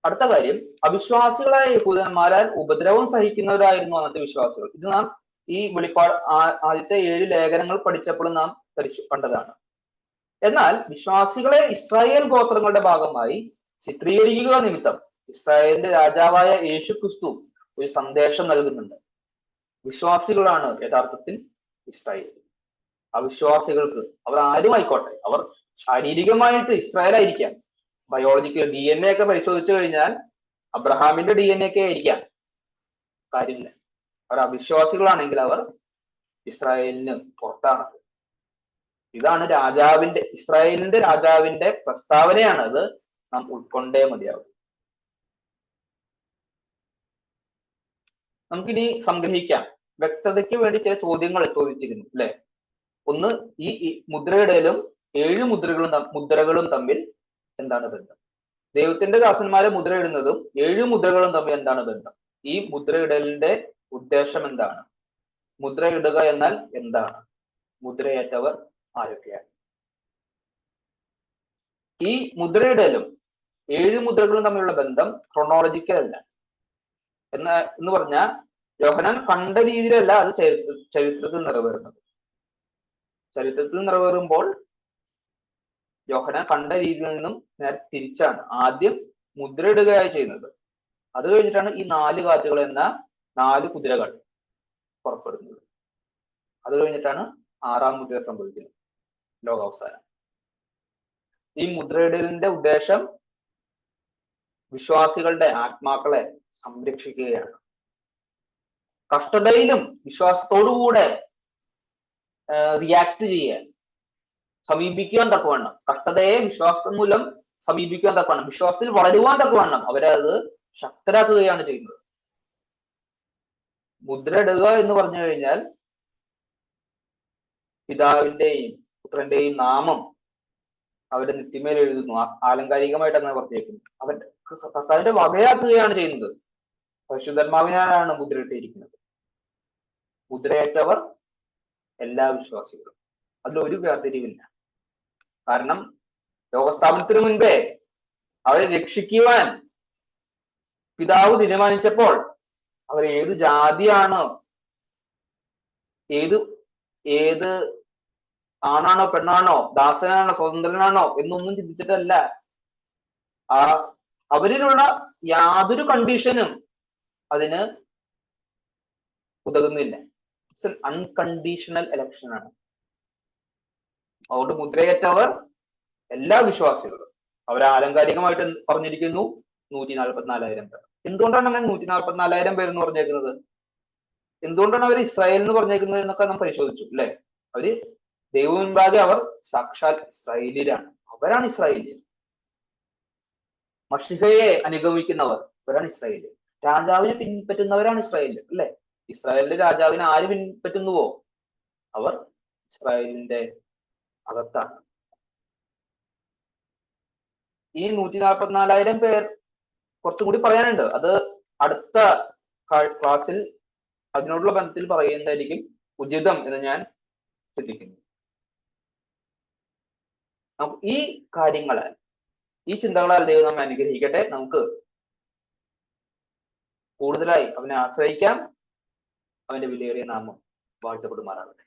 അടുത്ത കാര്യം, അവിശ്വാസികളായ യഹൂദന്മാരാൽ ഉപദ്രവം സഹിക്കുന്നവരായിരുന്നു അന്നത്തെ വിശ്വാസികൾ. ഇത് നാം ഈ വെളിപ്പാട് ആദ്യത്തെ 7 ലേഖനങ്ങൾ പഠിച്ചപ്പോൾ നാം കണ്ടതാണ്. എന്നാൽ വിശ്വാസികളെ ഇസ്രായേൽ ഗോത്രങ്ങളുടെ ഭാഗമായി ചിത്രീകരിക്കുക നിമിത്തം ഇസ്രായേലിന്റെ രാജാവായ യേശു ക്രിസ്തു ഒരു സന്ദേശം നൽകുന്നുണ്ട്. വിശ്വാസികളാണ് യഥാർത്ഥത്തിൽ ഇസ്രായേൽ. അവിശ്വാസികൾക്ക്, അവർ ആരും ആയിക്കോട്ടെ, അവർ ശാരീരികമായിട്ട് ഇസ്രായേൽ ആയിരിക്കാം, ബയോളജിക്കൽ DNA ഒക്കെ പരിശോധിച്ചു കഴിഞ്ഞാൽ അബ്രഹാമിന്റെ DNA ഒക്കെ ആയിരിക്കാം, കാര്യമില്ല. അവർ അവിശ്വാസികളാണെങ്കിൽ അവർ ഇസ്രായേലിന് പുറത്താണ്. ഇതാണ് ഇസ്രായേലിന്റെ രാജാവിന്റെ പ്രസ്താവനയാണ്. അത് നാം ഉൾക്കൊണ്ടേ മതിയാവും. നമുക്കിനി സംഗ്രഹിക്കാം. വ്യക്തതയ്ക്ക് വേണ്ടി ചില ചോദ്യങ്ങൾ ചോദിച്ചിരുന്നു, അല്ലെ? ഒന്ന്, ഈ മുദ്രയിടലും 7 മുദ്രകളും തമ്മിൽ എന്താണ് ബന്ധം? ദൈവത്തിന്റെ ദാസന്മാരെ മുദ്രയിടുന്നതും 7 മുദ്രകളും തമ്മിൽ എന്താണ് ബന്ധം? ഈ മുദ്രയിടലിന്റെ ഉദ്ദേശം എന്താണ്? മുദ്രയിടുക എന്നാൽ എന്താണ്? മുദ്രയേറ്റവർ ആരൊക്കെയാണ്? ഈ മുദ്രയിടലും 7 മുദ്രകളും തമ്മിലുള്ള ബന്ധം ക്രോണോളജിക്കൽ അല്ല. എന്ന് പറഞ്ഞാൽ യോഹന്നാൻ കണ്ട രീതിയിലല്ല അത് ചരിത്രത്തിൽ നിറവേറുന്നത്. ചരിത്രത്തിൽ നിറവേറുമ്പോൾ യോഹന്നാൻ കണ്ട രീതിയിൽ നിന്നും നേരെ തിരിച്ചാണ്. ആദ്യം മുദ്രയിടുകയായി ചെയ്യുന്നത്. അത് കഴിഞ്ഞിട്ടാണ് ഈ 4 കാറ്റുകൾ എന്ന 4 കുതിരകൾ പുറപ്പെടുന്നത്. അത് കഴിഞ്ഞിട്ടാണ് 6ാം മുദ്ര സംഭവിക്കുന്നത്, ലോകാവസാനം. ഈ മുദ്രയിടലിന്റെ ഉദ്ദേശം വിശ്വാസികളുടെ ആത്മാക്കളെ സംരക്ഷിക്കുകയാണ്. കഷ്ടതയിലും വിശ്വാസത്തോടുകൂടെ റിയാക്ട് ചെയ്യാൻ, സമീപിക്കുവാൻ തക്കവണ്ണം, കഷ്ടതയെ വിശ്വാസം മൂലം സമീപിക്കുവാൻ തക്കവണ്ണം, വിശ്വാസത്തിൽ വളരുവാൻ തക്കവണ്ണം അവരെ അത് ശക്തരാക്കുകയാണ് ചെയ്യുന്നത്. മുദ്ര ഇടുക എന്ന് പറഞ്ഞു കഴിഞ്ഞാൽ പിതാവിന്റെയും പുത്രന്റെയും നാമം അവരുടെ നെറ്റിമേൽ എഴുതുന്നു. ആലങ്കാരികമായിട്ട് അങ്ങനെ പറഞ്ഞേക്കുന്നു. കർത്താവിന്റെ വകയാക്കുകയാണ് ചെയ്യുന്നത്. പരിശുദ്ധാത്മാവിനാലാണ് മുദ്രയിട്ടിരിക്കുന്നത്. മുദ്രയേറ്റവർ എല്ലാ വിശ്വാസികളും, അതിലൊരു വേർതിരിവില്ല. കാരണം ലോകസ്ഥാപനത്തിന് മുൻപേ അവരെ രക്ഷിക്കുവാൻ പിതാവ് തീരുമാനിച്ചപ്പോൾ അവർ ഏത് ജാതിയാണ്, ഏത് ആണാണോ പെണ്ണാണോ, ദാസനാണോ സ്വതന്ത്രനാണോ എന്നൊന്നും ചിന്തിച്ചിട്ടല്ല. അവരിലുള്ള യാതൊരു കണ്ടീഷനും അതിന് ഉതകുന്നില്ല. ഇറ്റ്സ് എൻ അൺകണ്ടീഷണൽ എലക്ഷൻ ആണ്. അതുകൊണ്ട് മുദ്രയേറ്റവർ എല്ലാ വിശ്വാസികളും. അവർ ആലങ്കാരികമായിട്ട് പറഞ്ഞിരിക്കുന്നു 144,000 പേർ. എന്തുകൊണ്ടാണ് അങ്ങനെ 144,000 പേർ എന്ന് പറഞ്ഞേക്കുന്നത്? എന്തുകൊണ്ടാണ് അവർ ഇസ്രായേൽ എന്ന് പറഞ്ഞേക്കുന്നത് എന്നൊക്കെ നാം പരിശോധിച്ചു അല്ലെ? അവര് ദൈവം മുൻപാകെ അവർ സാക്ഷാൽ ഇസ്രായേലിയരാണ്. അവരാണ് ഇസ്രായേലിയർ. മഷിഹയെ അനുഗമിക്കുന്നവർ അവരാണ് ഇസ്രായേലിയർ. രാജാവിനെ പിൻപറ്റുന്നവരാണ് ഇസ്രായേലിയർ അല്ലെ? ഇസ്രായേലിന്റെ രാജാവിനെ ആര് പിൻപറ്റുന്നുവോ അവർ ഇസ്രായേലിന്റെ അകത്താണ്. ഈ 144,000 പേർ കുറച്ചും കൂടി പറയാനുണ്ട്. അത് അടുത്ത ക്ലാസ്സിൽ അതിനോടുള്ള ബന്ധത്തിൽ പറയുന്നതായിരിക്കും ഉചിതം എന്ന് ഞാൻ ചിന്തിക്കുന്നു. ഈ കാര്യങ്ങളാൽ, ഈ ചിന്തകളാൽ ദൈവം നമ്മെ അനുഗ്രഹിക്കട്ടെ. നമുക്ക് കൂടുതലായി അവനെ ആശ്രയിക്കാം. അവന്റെ വിലയേറിയ നാമം വാഴ്ത്തപ്പെടുമാറാകട്ടെ.